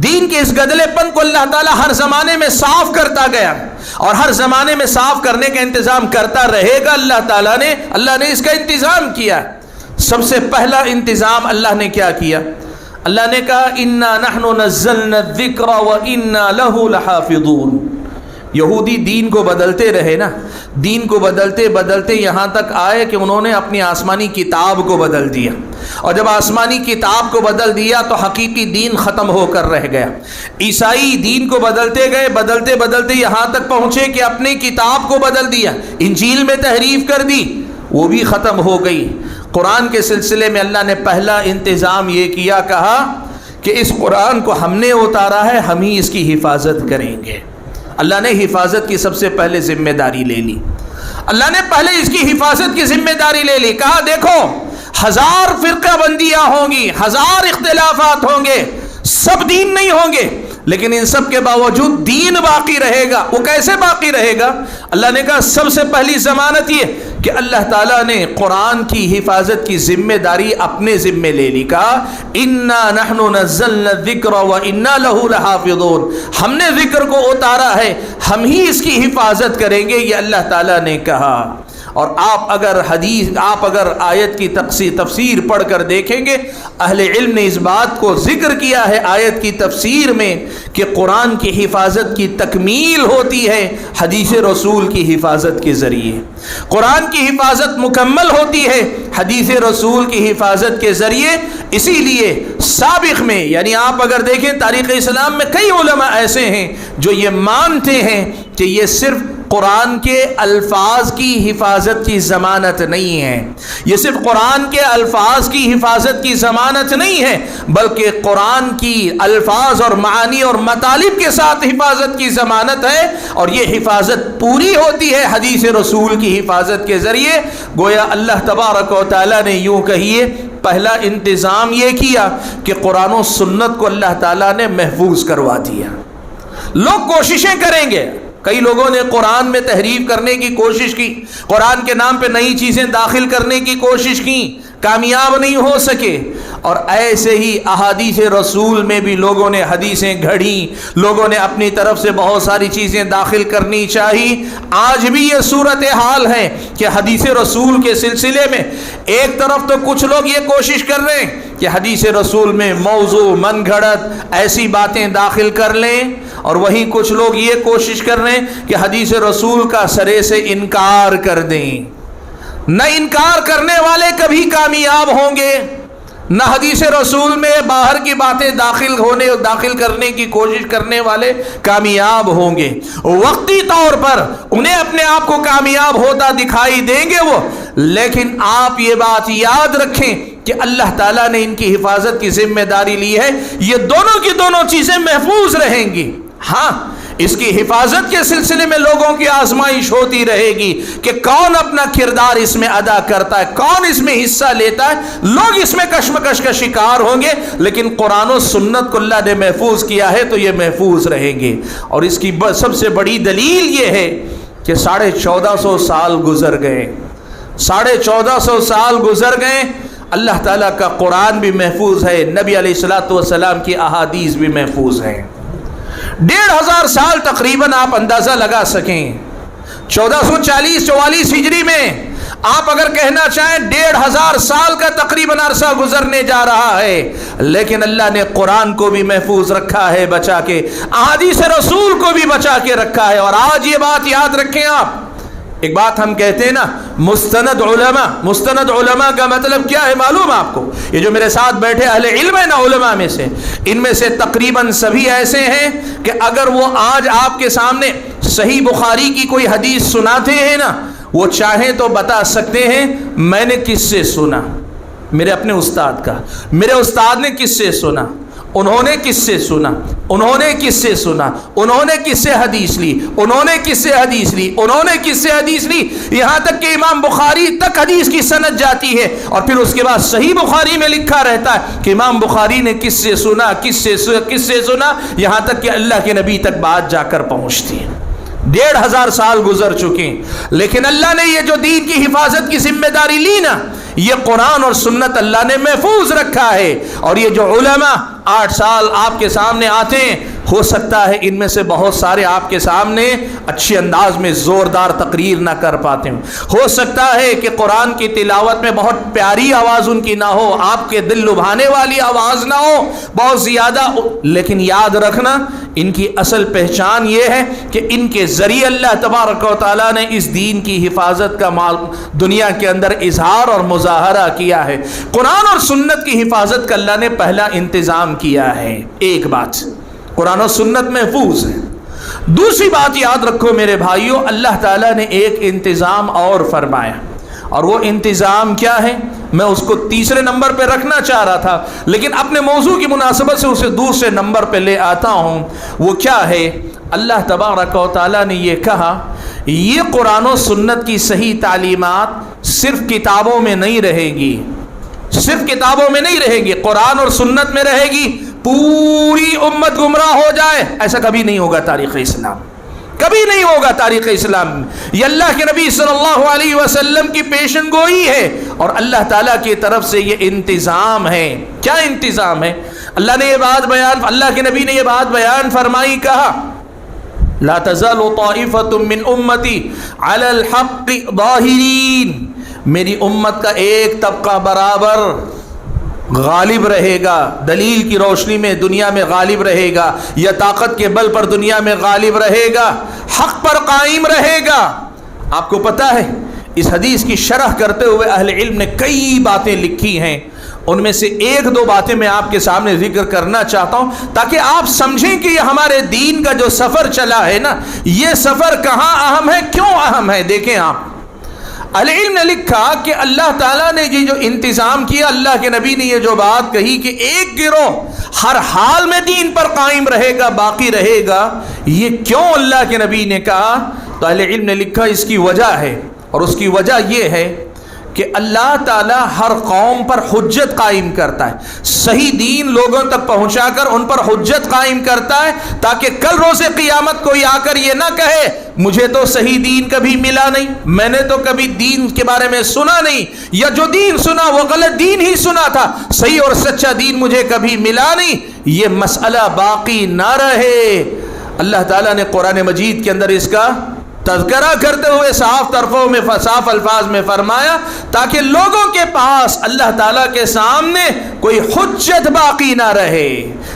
دین کے اس گدلے پن کو اللہ تعالیٰ ہر زمانے میں صاف کرتا گیا، اور ہر زمانے میں صاف کرنے کا انتظام کرتا رہے گا۔ اللہ نے اس کا انتظام کیا۔ سب سے پہلا انتظام اللہ نے کیا کیا؟ اللہ نے کہا انا نحن نزلنا الذکر وانا له لحافظون۔ یہودی دین کو بدلتے رہے نا، دین کو بدلتے بدلتے یہاں تک آئے کہ انہوں نے اپنی آسمانی کتاب کو بدل دیا، اور جب آسمانی کتاب کو بدل دیا تو حقیقی دین ختم ہو کر رہ گیا۔ عیسائی دین کو بدلتے گئے، بدلتے بدلتے یہاں تک پہنچے کہ اپنی کتاب کو بدل دیا، انجیل میں تحریف کر دی، وہ بھی ختم ہو گئی۔ قرآن کے سلسلے میں اللہ نے پہلا انتظام یہ کیا، کہا کہ اس قرآن کو ہم نے اتارا ہے، ہم ہی اس کی حفاظت کریں گے۔ اللہ نے حفاظت کی سب سے پہلے ذمہ داری لے لی. اللہ نے پہلے اس کی حفاظت کی ذمہ داری لے لی. کہا دیکھو 1000 فرقہ بندیاں ہوں گی, 1000 اختلافات ہوں گے, سب دین نہیں ہوں گے, لیکن ان سب کے باوجود دین باقی رہے گا. وہ کیسے باقی رہے گا؟ اللہ نے کہا سب سے پہلی ضمانت یہ کہ اللہ تعالیٰ نے قرآن کی حفاظت کی ذمہ داری اپنے ذمے لے لی. کہا انا نحن نزلنا الذکر وانا لہ لحافظون, ہم نے ذکر کو اتارا ہے, ہم ہی اس کی حفاظت کریں گے, یہ اللہ تعالیٰ نے کہا. اور آپ اگر آیت کی تفسیر پڑھ کر دیکھیں گے, اہل علم نے اس بات کو ذکر کیا ہے آیت کی تفسیر میں کہ قرآن کی حفاظت کی تکمیل ہوتی ہے حدیث رسول کی حفاظت کے ذریعے. قرآن کی حفاظت مکمل ہوتی ہے حدیث رسول کی حفاظت کے ذریعے. اسی لیے سابق میں, یعنی آپ اگر دیکھیں تاریخ اسلام میں کئی علماء ایسے ہیں جو یہ مانتے ہیں کہ یہ صرف قرآن کے الفاظ کی حفاظت کی ضمانت نہیں ہے, یہ صرف قرآن کے الفاظ کی حفاظت کی ضمانت نہیں ہے, بلکہ قرآن کی الفاظ اور معانی اور مطالب کے ساتھ حفاظت کی ضمانت ہے. اور یہ حفاظت پوری ہوتی ہے حدیث رسول کی حفاظت کے ذریعے. گویا اللہ تبارک و تعالیٰ نے یوں کہیے پہلا انتظام یہ کیا کہ قرآن و سنت کو اللہ تعالیٰ نے محفوظ کروا دیا. لوگ کوششیں کریں گے, کئی لوگوں نے قرآن میں تحریف کرنے کی کوشش کی, قرآن کے نام پہ نئی چیزیں داخل کرنے کی کوشش کی, کامیاب نہیں ہو سکے. اور ایسے ہی احادیث رسول میں بھی لوگوں نے حدیثیں گھڑیں, لوگوں نے اپنی طرف سے بہت ساری چیزیں داخل کرنی چاہی. آج بھی یہ صورتحال ہے کہ حدیث رسول کے سلسلے میں ایک طرف تو کچھ لوگ یہ کوشش کر رہے ہیں کہ حدیث رسول میں موضوع من گھڑت ایسی باتیں داخل کر لیں, اور وہیں کچھ لوگ یہ کوشش کر رہے ہیں کہ حدیث رسول کا سرے سے انکار کر دیں. نہ انکار کرنے والے کبھی کامیاب ہوں گے, نہ حدیث رسول میں باہر کی باتیں داخل کرنے کی کوشش کرنے والے کامیاب ہوں گے. وقتی طور پر انہیں اپنے آپ کو کامیاب ہوتا دکھائی دیں گے وہ, لیکن آپ یہ بات یاد رکھیں کہ اللہ تعالیٰ نے ان کی حفاظت کی ذمہ داری لی ہے, یہ دونوں کی دونوں چیزیں محفوظ رہیں گی. ہاں, اس کی حفاظت کے سلسلے میں لوگوں کی آزمائش ہوتی رہے گی کہ کون اپنا کردار اس میں ادا کرتا ہے, کون اس میں حصہ لیتا ہے. لوگ اس میں کشمکش کا شکار ہوں گے, لیکن قرآن و سنت کو اللہ نے محفوظ کیا ہے تو یہ محفوظ رہیں گے. اور اس کی سب سے بڑی دلیل یہ ہے کہ 1450 سال گزر گئے, 1450 سال گزر گئے, اللہ تعالیٰ کا قرآن بھی محفوظ ہے, نبی علیہ الصلوۃ والسلام کی احادیث بھی محفوظ ہیں. 1500 سال تقریباً آپ اندازہ لگا سکیں, 1440-44 ہجری میں آپ اگر کہنا چاہیں 1500 سال کا تقریباً عرصہ گزرنے جا رہا ہے, لیکن اللہ نے قرآن کو بھی محفوظ رکھا ہے بچا کے, احادیث رسول کو بھی بچا کے رکھا ہے. اور آج یہ بات یاد رکھیں آپ, ایک بات ہم کہتے ہیں نا مستند علماء, مستند علماء کا مطلب کیا ہے معلوم آپ کو؟ یہ جو میرے ساتھ بیٹھے اہل علم ہیں نا علماء میں سے, ان میں سے تقریباً سبھی ایسے ہیں کہ اگر وہ آج آپ کے سامنے صحیح بخاری کی کوئی حدیث سناتے ہیں نا, وہ چاہیں تو بتا سکتے ہیں میں نے کس سے سنا, میرے اپنے استاد کا, میرے استاد نے کس سے سنا, انہوں نے کس سے سنا, انہوں نے کس سے سنا, انہوں نے کس سے حدیث لی, انہوں نے کس سے حدیث لی, انہوں نے کس سے حدیث لی, یہاں تک کہ امام بخاری تک حدیث کی سند جاتی ہے. اور پھر اس کے بعد صحیح بخاری میں لکھا رہتا ہے کہ امام بخاری نے کس سے سنا, کس سے سنا, یہاں تک کہ اللہ کے نبی تک بات جا کر پہنچتی ہے. 1500 سال گزر چکے, لیکن اللہ نے یہ جو دین کی حفاظت کی ذمہ داری لی نا, یہ قرآن اور سنت اللہ نے محفوظ رکھا ہے. اور یہ جو علماء 8 سال آپ کے سامنے آتے ہیں, ہو سکتا ہے ان میں سے بہت سارے آپ کے سامنے اچھے انداز میں زوردار تقریر نہ کر پاتے ہوں, ہو سکتا ہے کہ قرآن کی تلاوت میں بہت پیاری آواز ان کی نہ ہو, آپ کے دل لبھانے والی آواز نہ ہو بہت زیادہ, لیکن یاد رکھنا ان کی اصل پہچان یہ ہے کہ ان کے ذریعے اللہ تبارک و تعالیٰ نے اس دین کی حفاظت کا دنیا کے اندر اظہار اور مظاہرہ کیا ہے. قرآن اور سنت کی حفاظت کا اللہ نے پہلا انتظام کیا ہے. ایک بات, قرآن و سنت محفوظ ہے. دوسری بات یاد رکھو میرے بھائیوں, اللہ تعالیٰ نے ایک انتظام اور فرمایا, اور وہ انتظام کیا ہے میں اس کو تیسرے نمبر پہ رکھنا چاہ رہا تھا, لیکن اپنے موضوع کی مناسبت سے اسے دوسرے نمبر پہ لے آتا ہوں. وہ کیا ہے؟ اللہ تبارک و تعالیٰ نے یہ کہا یہ قرآن و سنت کی صحیح تعلیمات صرف کتابوں میں نہیں رہے گی، صرف کتابوں میں نہیں رہے گی، قرآن اور سنت میں رہے گی، پوری امت گمراہ ہو جائے ایسا کبھی نہیں ہوگا تاریخ اسلام، کبھی نہیں ہوگا تاریخ اسلام میں۔ یہ اللہ کے نبی صلی اللہ علیہ وسلم کی پیشن گوئی ہے اور اللہ تعالیٰ کی طرف سے یہ انتظام ہے۔ کیا انتظام ہے؟ اللہ نے یہ بات بیان، اللہ کے نبی نے یہ بات بیان فرمائی، کہا لا تزال طائفۃ من امتی علی الحق ظاہرین، میری امت کا ایک طبقہ برابر غالب رہے گا، دلیل کی روشنی میں دنیا میں غالب رہے گا، یا طاقت کے بل پر دنیا میں غالب رہے گا، حق پر قائم رہے گا۔ آپ کو پتہ ہے اس حدیث کی شرح کرتے ہوئے اہل علم نے کئی باتیں لکھی ہیں، ان میں سے ایک دو باتیں میں آپ کے سامنے ذکر کرنا چاہتا ہوں تاکہ آپ سمجھیں کہ یہ ہمارے دین کا جو سفر چلا ہے نا، یہ سفر کہاں اہم ہے، کیوں اہم ہے۔ دیکھیں آپ، اہل علم نے لکھا کہ اللہ تعالیٰ نے یہ جو انتظام کیا، اللہ کے نبی نے یہ جو بات کہی کہ ایک گروہ ہر حال میں دین پر قائم رہے گا، باقی رہے گا، یہ کیوں اللہ کے نبی نے کہا؟ تو اہل علم نے لکھا اس کی وجہ ہے، اور اس کی وجہ یہ ہے کہ اللہ تعالیٰ ہر قوم پر حجت قائم کرتا ہے، صحیح دین لوگوں تک پہنچا کر ان پر حجت قائم کرتا ہے، تاکہ کل روز قیامت کوئی آ کر یہ نہ کہے مجھے تو صحیح دین کبھی ملا نہیں، میں نے تو کبھی دین کے بارے میں سنا نہیں، یا جو دین سنا وہ غلط دین ہی سنا تھا، صحیح اور سچا دین مجھے کبھی ملا نہیں، یہ مسئلہ باقی نہ رہے۔ اللہ تعالیٰ نے قرآن مجید کے اندر اس کا تذکرہ کرتے ہوئے صاف طرفوں میں صاف الفاظ میں فرمایا تاکہ لوگوں کے پاس اللہ تعالیٰ کے سامنے کوئی حجت باقی نہ رہے،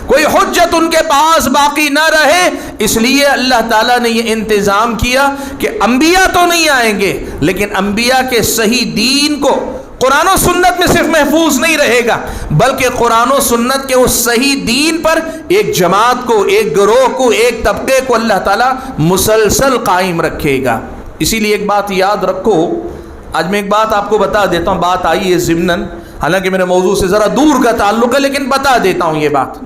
کوئی حجت ان کے پاس باقی نہ رہے۔ اس لیے اللہ تعالیٰ نے یہ انتظام کیا کہ انبیاء تو نہیں آئیں گے، لیکن انبیاء کے صحیح دین کو قرآن و سنت میں صرف محفوظ نہیں رہے گا، بلکہ قرآن و سنت کے اس صحیح دین پر ایک جماعت کو، ایک گروہ کو، ایک طبقے کو اللہ تعالیٰ مسلسل قائم رکھے گا۔ اسی لیے ایک بات یاد رکھو، آج میں ایک بات آپ کو بتا دیتا ہوں، بات آئی ہے ضمناً، حالانکہ میرے موضوع سے ذرا دور کا تعلق ہے، لیکن بتا دیتا ہوں یہ بات۔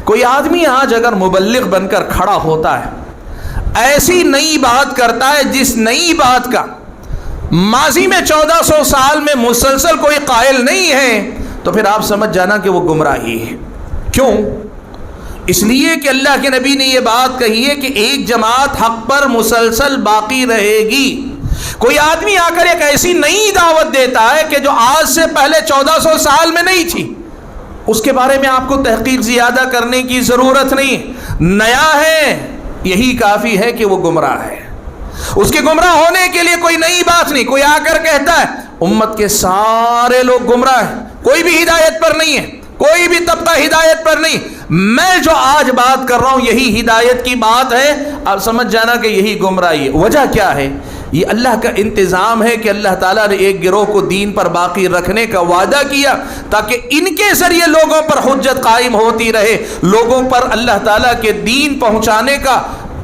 کوئی آدمی آج اگر مبلغ بن کر کھڑا ہوتا ہے، ایسی نئی بات کرتا ہے جس نئی بات کا ماضی میں 1400 سال میں مسلسل کوئی قائل نہیں ہے، تو پھر آپ سمجھ جانا کہ وہ گمراہی ہے۔ کیوں؟ اس لیے کہ اللہ کے نبی نے یہ بات کہی ہے کہ ایک جماعت حق پر مسلسل باقی رہے گی۔ کوئی آدمی آ کر ایک ایسی نئی دعوت دیتا ہے کہ جو آج سے پہلے 1400 سال میں نہیں تھی، اس کے بارے میں آپ کو تحقیق زیادہ کرنے کی ضرورت نہیں، نیا ہے یہی کافی ہے کہ وہ گمراہ ہے۔ اس کے گمراہ ہونے کے لیے کوئی نئی بات نہیں۔ کوئی آ کر کہتا ہے امت کے سارے لوگ گمراہ ہیں، کوئی بھی ہدایت پر نہیں ہے، کوئی بھی طبقہ ہدایت پر نہیں، میں جو آج بات کر رہا ہوں یہی ہدایت کی بات ہے، آپ سمجھ جانا کہ یہی گمراہی ہے۔ وجہ کیا ہے؟ یہ اللہ کا انتظام ہے کہ اللہ تعالیٰ نے ایک گروہ کو دین پر باقی رکھنے کا وعدہ کیا تاکہ ان کے ذریعے لوگوں پر حجت قائم ہوتی رہے، لوگوں پر اللہ تعالیٰ کے دین پہنچانے کا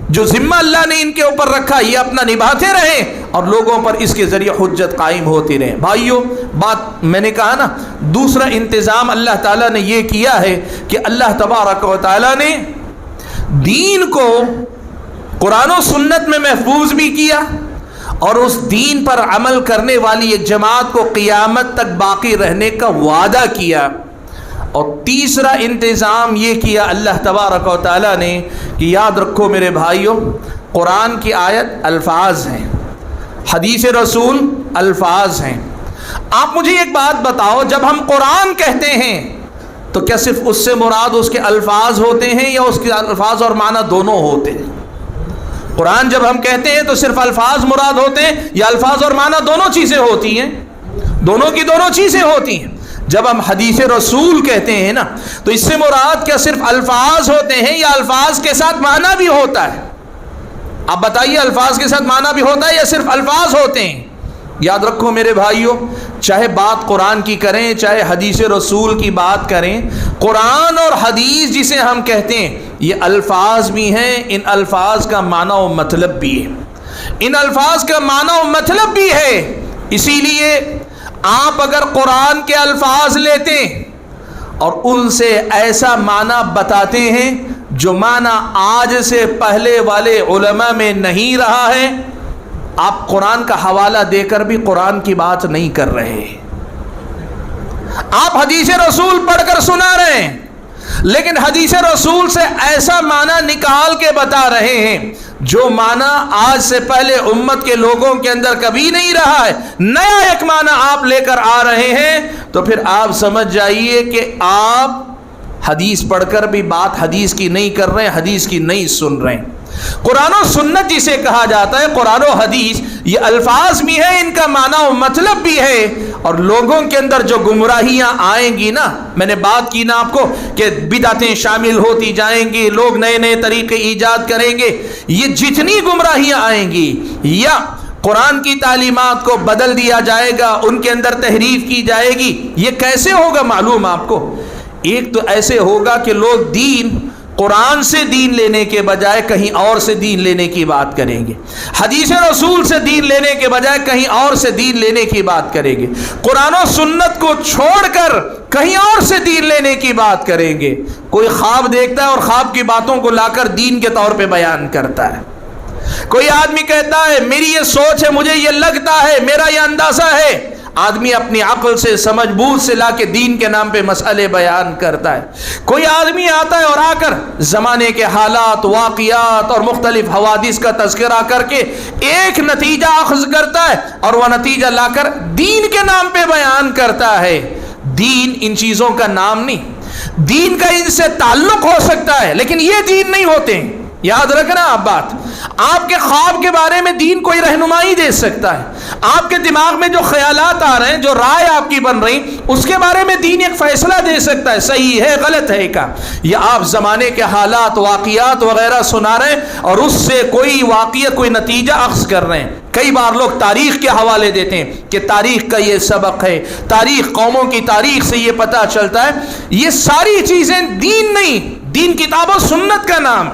جو ذمہ اللہ نے ان کے اوپر رکھا یہ اپنا نبھاتے رہیں اور لوگوں پر اس کے ذریعے حجت قائم ہوتی رہے۔ بھائیو، بات میں نے کہا نا، دوسرا انتظام اللہ تعالیٰ نے یہ کیا ہے کہ اللہ تبارک و تعالیٰ نے دین کو قرآن و سنت میں محفوظ بھی کیا اور اس دین پر عمل کرنے والی ایک جماعت کو قیامت تک باقی رہنے کا وعدہ کیا۔ اور تیسرا انتظام یہ کیا اللہ تبارک و تعالیٰ نے کہ یاد رکھو میرے بھائیوں، قرآن کی آیت الفاظ ہیں، حدیث رسول الفاظ ہیں۔ آپ مجھے ایک بات بتاؤ، جب ہم قرآن کہتے ہیں تو کیا صرف اس سے مراد اس کے الفاظ ہوتے ہیں یا اس کے الفاظ اور معنی دونوں ہوتے ہیں؟ قرآن جب ہم کہتے ہیں تو صرف الفاظ مراد ہوتے ہیں یا الفاظ اور معنی دونوں چیزیں ہوتی ہیں؟ دونوں کی دونوں چیزیں ہوتی ہیں۔ جب ہم حدیث رسول کہتے ہیں نا تو اس سے مراد کیا صرف الفاظ ہوتے ہیں یا الفاظ کے ساتھ معنی بھی ہوتا ہے؟ آپ بتائیے، الفاظ کے ساتھ معنی بھی ہوتا ہے یا صرف الفاظ ہوتے ہیں؟ یاد رکھو میرے بھائیوں، چاہے بات قرآن کی کریں چاہے حدیث رسول کی بات کریں، قرآن اور حدیث جسے ہم کہتے ہیں یہ الفاظ بھی ہیں، ان الفاظ کا معنی و مطلب بھی ہے، ان الفاظ کا معنی و مطلب بھی ہے۔ اسی لیے آپ اگر قرآن کے الفاظ لیتے اور ان سے ایسا معنی بتاتے ہیں جو معنی آج سے پہلے والے علماء میں نہیں رہا ہے، آپ قرآن کا حوالہ دے کر بھی قرآن کی بات نہیں کر رہے، آپ حدیث رسول پڑھ کر سنا رہے ہیں، لیکن حدیث رسول سے ایسا معنی نکال کے بتا رہے ہیں جو معنی آج سے پہلے امت کے لوگوں کے اندر کبھی نہیں رہا ہے، نیا ایک معنی آپ لے کر آ رہے ہیں، تو پھر آپ سمجھ جائیے کہ آپ حدیث پڑھ کر بھی بات حدیث کی نہیں کر رہے ہیں، حدیث کی نہیں سن رہے ہیں۔ قرآن و سنت جسے کہا جاتا ہے، قرآن و حدیث، یہ الفاظ بھی ہے، ان کا معنی و مطلب بھی ہے، اور لوگوں کے اندر جو گمراہیاں آئیں گی نا، میں نے بات کی نا آپ کو کہ بدعتیں شامل ہوتی جائیں گی، لوگ نئے نئے طریقے ایجاد کریں گے، یہ جتنی گمراہیاں آئیں گی یا قرآن کی تعلیمات کو بدل دیا جائے گا، ان کے اندر تحریف کی جائے گی، یہ کیسے ہوگا معلوم آپ کو؟ ایک تو ایسے ہوگا کہ لوگ دین، قرآن سے دین لینے کے بجائے کہیں اور سے دین لینے کی بات کریں گے، حدیث رسول سے دین لینے کے بجائے کہیں اور سے دین لینے کی بات کریں گے، قرآن و سنت کو چھوڑ کر کہیں اور سے دین لینے کی بات کریں گے۔ کوئی خواب دیکھتا ہے اور خواب کی باتوں کو لا کر دین کے طور پہ بیان کرتا ہے، کوئی آدمی کہتا ہے میری یہ سوچ ہے، مجھے یہ لگتا ہے، میرا یہ اندازہ ہے، آدمی اپنی عقل سے، سمجھ بوجھ سے لا کے دین کے نام پہ مسئلے بیان کرتا ہے۔ کوئی آدمی آتا ہے اور آ کر زمانے کے حالات، واقعات اور مختلف حوادث کا تذکرہ کر کے ایک نتیجہ اخذ کرتا ہے اور وہ نتیجہ لا کر دین کے نام پہ بیان کرتا ہے۔ دین ان چیزوں کا نام نہیں، دین کا ان سے تعلق ہو سکتا ہے لیکن یہ دین نہیں ہوتے ہیں۔ یاد رکھنا آپ بات، آپ کے خواب کے بارے میں دین کوئی رہنمائی دے سکتا ہے، آپ کے دماغ میں جو خیالات آ رہے ہیں، جو رائے آپ کی بن رہی، اس کے بارے میں دین ایک فیصلہ دے سکتا ہے، صحیح ہے غلط ہے کا، یا آپ زمانے کے حالات، واقعات وغیرہ سنا رہے ہیں اور اس سے کوئی واقعہ، کوئی نتیجہ اخذ کر رہے ہیں۔ کئی بار لوگ تاریخ کے حوالے دیتے ہیں کہ تاریخ کا یہ سبق ہے، تاریخ، قوموں کی تاریخ سے یہ پتہ چلتا ہے، یہ ساری چیزیں دین نہیں، دین کتاب و سنت کا نام۔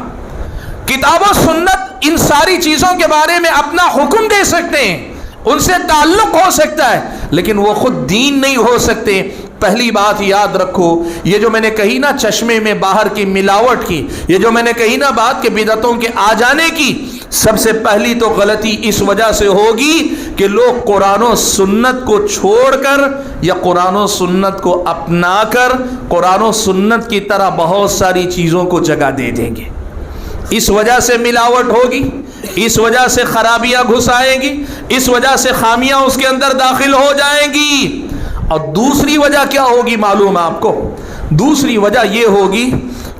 کتاب و سنت ان ساری چیزوں کے بارے میں اپنا حکم دے سکتے ہیں، ان سے تعلق ہو سکتا ہے، لیکن وہ خود دین نہیں ہو سکتے۔ پہلی بات یاد رکھو، یہ جو میں نے کہی نا چشمے میں باہر کی ملاوٹ کی، یہ جو میں نے کہی نا بات کہ بدعتوں کے آ جانے کی، سب سے پہلی تو غلطی اس وجہ سے ہوگی کہ لوگ قرآن و سنت کو چھوڑ کر یا قرآن و سنت کو اپنا کر قرآن و سنت کی طرح بہت ساری چیزوں کو جگہ دے دیں گے۔ اس وجہ سے ملاوٹ ہوگی، اس وجہ سے خرابیاں گھس آئیں گی، اس وجہ سے خامیاں اس کے اندر داخل ہو جائیں گی۔ اور دوسری وجہ کیا ہوگی معلوم ہے آپ کو؟ دوسری وجہ یہ ہوگی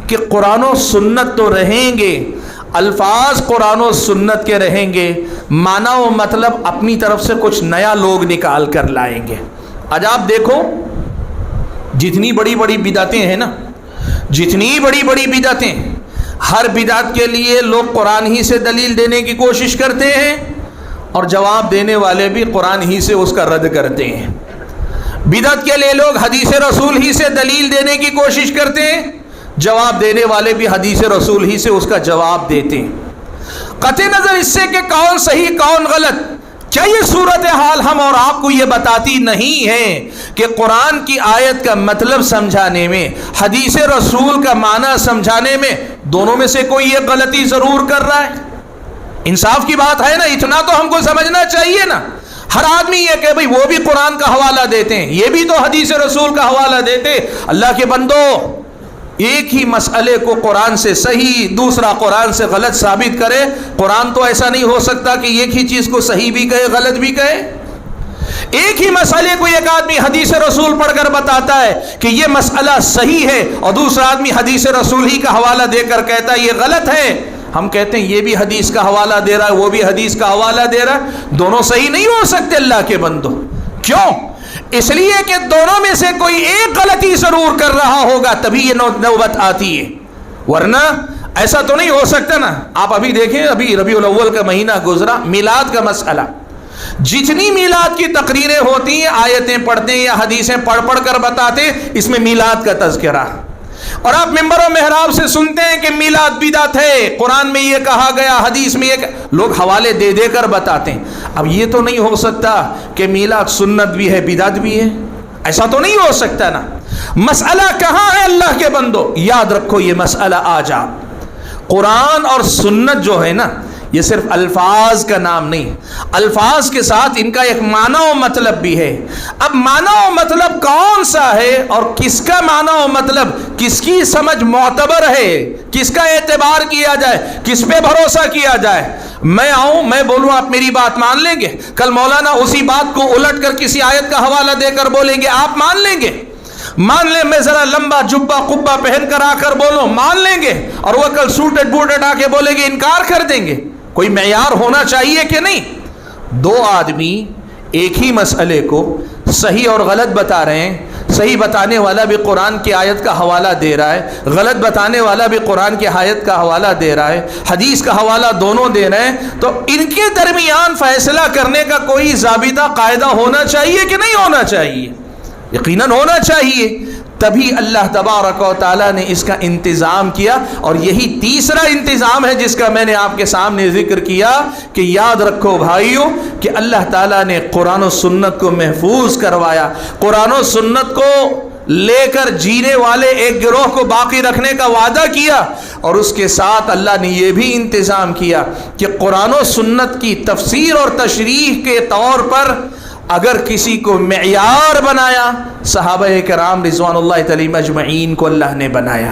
کہ قرآن و سنت تو رہیں گے، الفاظ قرآن و سنت کے رہیں گے، معنی و مطلب اپنی طرف سے کچھ نیا لوگ نکال کر لائیں گے۔ آج آپ دیکھو جتنی بڑی بڑی بدعتیں ہیں نا، جتنی بڑی بڑی بدعتیں، ہر بدعت کے لیے لوگ قرآن ہی سے دلیل دینے کی کوشش کرتے ہیں اور جواب دینے والے بھی قرآن ہی سے اس کا رد کرتے ہیں۔ بدعت کے لیے لوگ حدیث رسول ہی سے دلیل دینے کی کوشش کرتے ہیں، جواب دینے والے بھی حدیث رسول ہی سے اس کا جواب دیتے ہیں۔ قطع نظر اس سے کہ کون صحیح کون غلط، کیا یہ صورتحال ہم اور آپ کو یہ بتاتی نہیں ہے کہ قرآن کی آیت کا مطلب سمجھانے میں، حدیث رسول کا معنی سمجھانے میں دونوں میں سے کوئی ایک غلطی ضرور کر رہا ہے؟ انصاف کی بات ہے نا، اتنا تو ہم کو سمجھنا چاہیے نا۔ ہر آدمی یہ کہ بھئی وہ بھی قرآن کا حوالہ دیتے ہیں، یہ بھی تو حدیث رسول کا حوالہ دیتے۔ اللہ کے بندو، ایک ہی مسئلے کو قرآن سے صحیح، دوسرا قرآن سے غلط ثابت کرے، قرآن تو ایسا نہیں ہو سکتا کہ ایک ہی چیز کو صحیح بھی کہے غلط بھی کہے۔ ایک ہی مسئلے کو ایک آدمی حدیث رسول پڑھ کر بتاتا ہے کہ یہ مسئلہ صحیح ہے، اور دوسرا آدمی حدیث رسول ہی کا حوالہ دے کر کہتا ہے یہ غلط ہے۔ ہم کہتے ہیں یہ بھی حدیث کا حوالہ دے رہا ہے، وہ بھی حدیث کا حوالہ دے رہا ہے، دونوں صحیح نہیں ہو سکتے اللہ کے بندو۔ کیوں؟ اس لیے کہ دونوں میں سے کوئی ایک غلطی ضرور کر رہا ہوگا تبھی یہ نوبت آتی ہے، ورنہ ایسا تو نہیں ہو سکتا نا۔ آپ ابھی دیکھیں، ابھی ربیع الاول کا مہینہ گزرا، میلاد کا مسئلہ، جتنی میلاد کی تقریریں ہوتی ہیں، آیتیں پڑھتے ہیں یا حدیثیں پڑھ پڑھ کر بتاتے ہیں، اس میں میلاد کا تذکرہ، اور آپ منبر و محراب سے سنتے ہیں کہ میلاد بدعت ہے، قرآن میں یہ کہا گیا، حدیث میں یہ، لوگ حوالے دے دے کر بتاتے ہیں۔ اب یہ تو نہیں ہو سکتا کہ میلاد سنت بھی ہے بدعت بھی ہے، ایسا تو نہیں ہو سکتا نا۔ مسئلہ کہاں ہے اللہ کے بندو؟ یاد رکھو یہ مسئلہ آج آپ قرآن اور سنت جو ہے نا، یہ صرف الفاظ کا نام نہیں، الفاظ کے ساتھ ان کا ایک معنی و مطلب بھی ہے۔ اب معنی و مطلب کون سا ہے اور کس کا معنی و مطلب، کس کی سمجھ معتبر ہے، کس کا اعتبار کیا جائے، کس پہ بھروسہ کیا جائے؟ میں آؤں، میں بولوں، آپ میری بات مان لیں گے؟ کل مولانا اسی بات کو الٹ کر کسی آیت کا حوالہ دے کر بولیں گے، آپ مان لیں گے؟ مان لیں میں ذرا لمبا جبہ قبہ پہن کر آ کر بولوں، مان لیں گے؟ اور وہ کل سوٹڈ بوٹڈ آ کے بولیں گے، انکار کر دیں گے؟ کوئی معیار ہونا چاہیے کہ نہیں؟ دو آدمی ایک ہی مسئلے کو صحیح اور غلط بتا رہے ہیں، صحیح بتانے والا بھی قرآن کی آیت کا حوالہ دے رہا ہے، غلط بتانے والا بھی قرآن کی آیت کا حوالہ دے رہا ہے، حدیث کا حوالہ دونوں دے رہے ہیں، تو ان کے درمیان فیصلہ کرنے کا کوئی ضابطہ قاعدہ ہونا چاہیے کہ نہیں ہونا چاہیے؟ یقیناً ہونا چاہیے۔ تبھی اللہ تبارک و تعالیٰ نے اس کا انتظام کیا، اور یہی تیسرا انتظام ہے جس کا میں نے آپ کے سامنے ذکر کیا کہ یاد رکھو بھائیو کہ اللہ تعالیٰ نے قرآن و سنت کو محفوظ کروایا، قرآن و سنت کو لے کر جینے والے ایک گروہ کو باقی رکھنے کا وعدہ کیا، اور اس کے ساتھ اللہ نے یہ بھی انتظام کیا کہ قرآن و سنت کی تفسیر اور تشریح کے طور پر اگر کسی کو معیار بنایا، صحابہ کرام رضوان اللہ تعالیٰ اجمعین کو اللہ نے بنایا،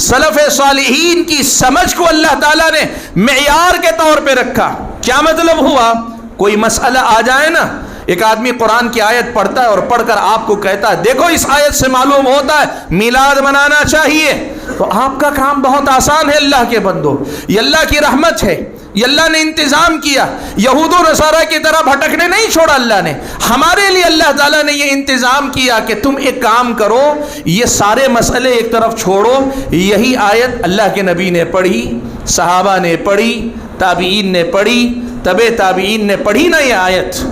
سلف صالحین کی سمجھ کو اللہ تعالیٰ نے معیار کے طور پہ رکھا۔ کیا مطلب ہوا؟ کوئی مسئلہ آ جائے نا، ایک آدمی قرآن کی آیت پڑھتا ہے اور پڑھ کر آپ کو کہتا ہے دیکھو اس آیت سے معلوم ہوتا ہے میلاد منانا چاہیے، تو آپ کا کام بہت آسان ہے اللہ کے بندو، یہ اللہ کی رحمت ہے، یہ اللہ نے انتظام کیا، یہود و نصارہ کی طرح بھٹکنے نہیں چھوڑا اللہ نے، ہمارے لیے اللہ تعالیٰ نے یہ انتظام کیا کہ تم ایک کام کرو، یہ سارے مسئلے ایک طرف چھوڑو، یہی آیت اللہ کے نبی نے پڑھی، صحابہ نے پڑھی، تابعین نے پڑھی، تبع تابعین نے پڑھی نا یہ آیت،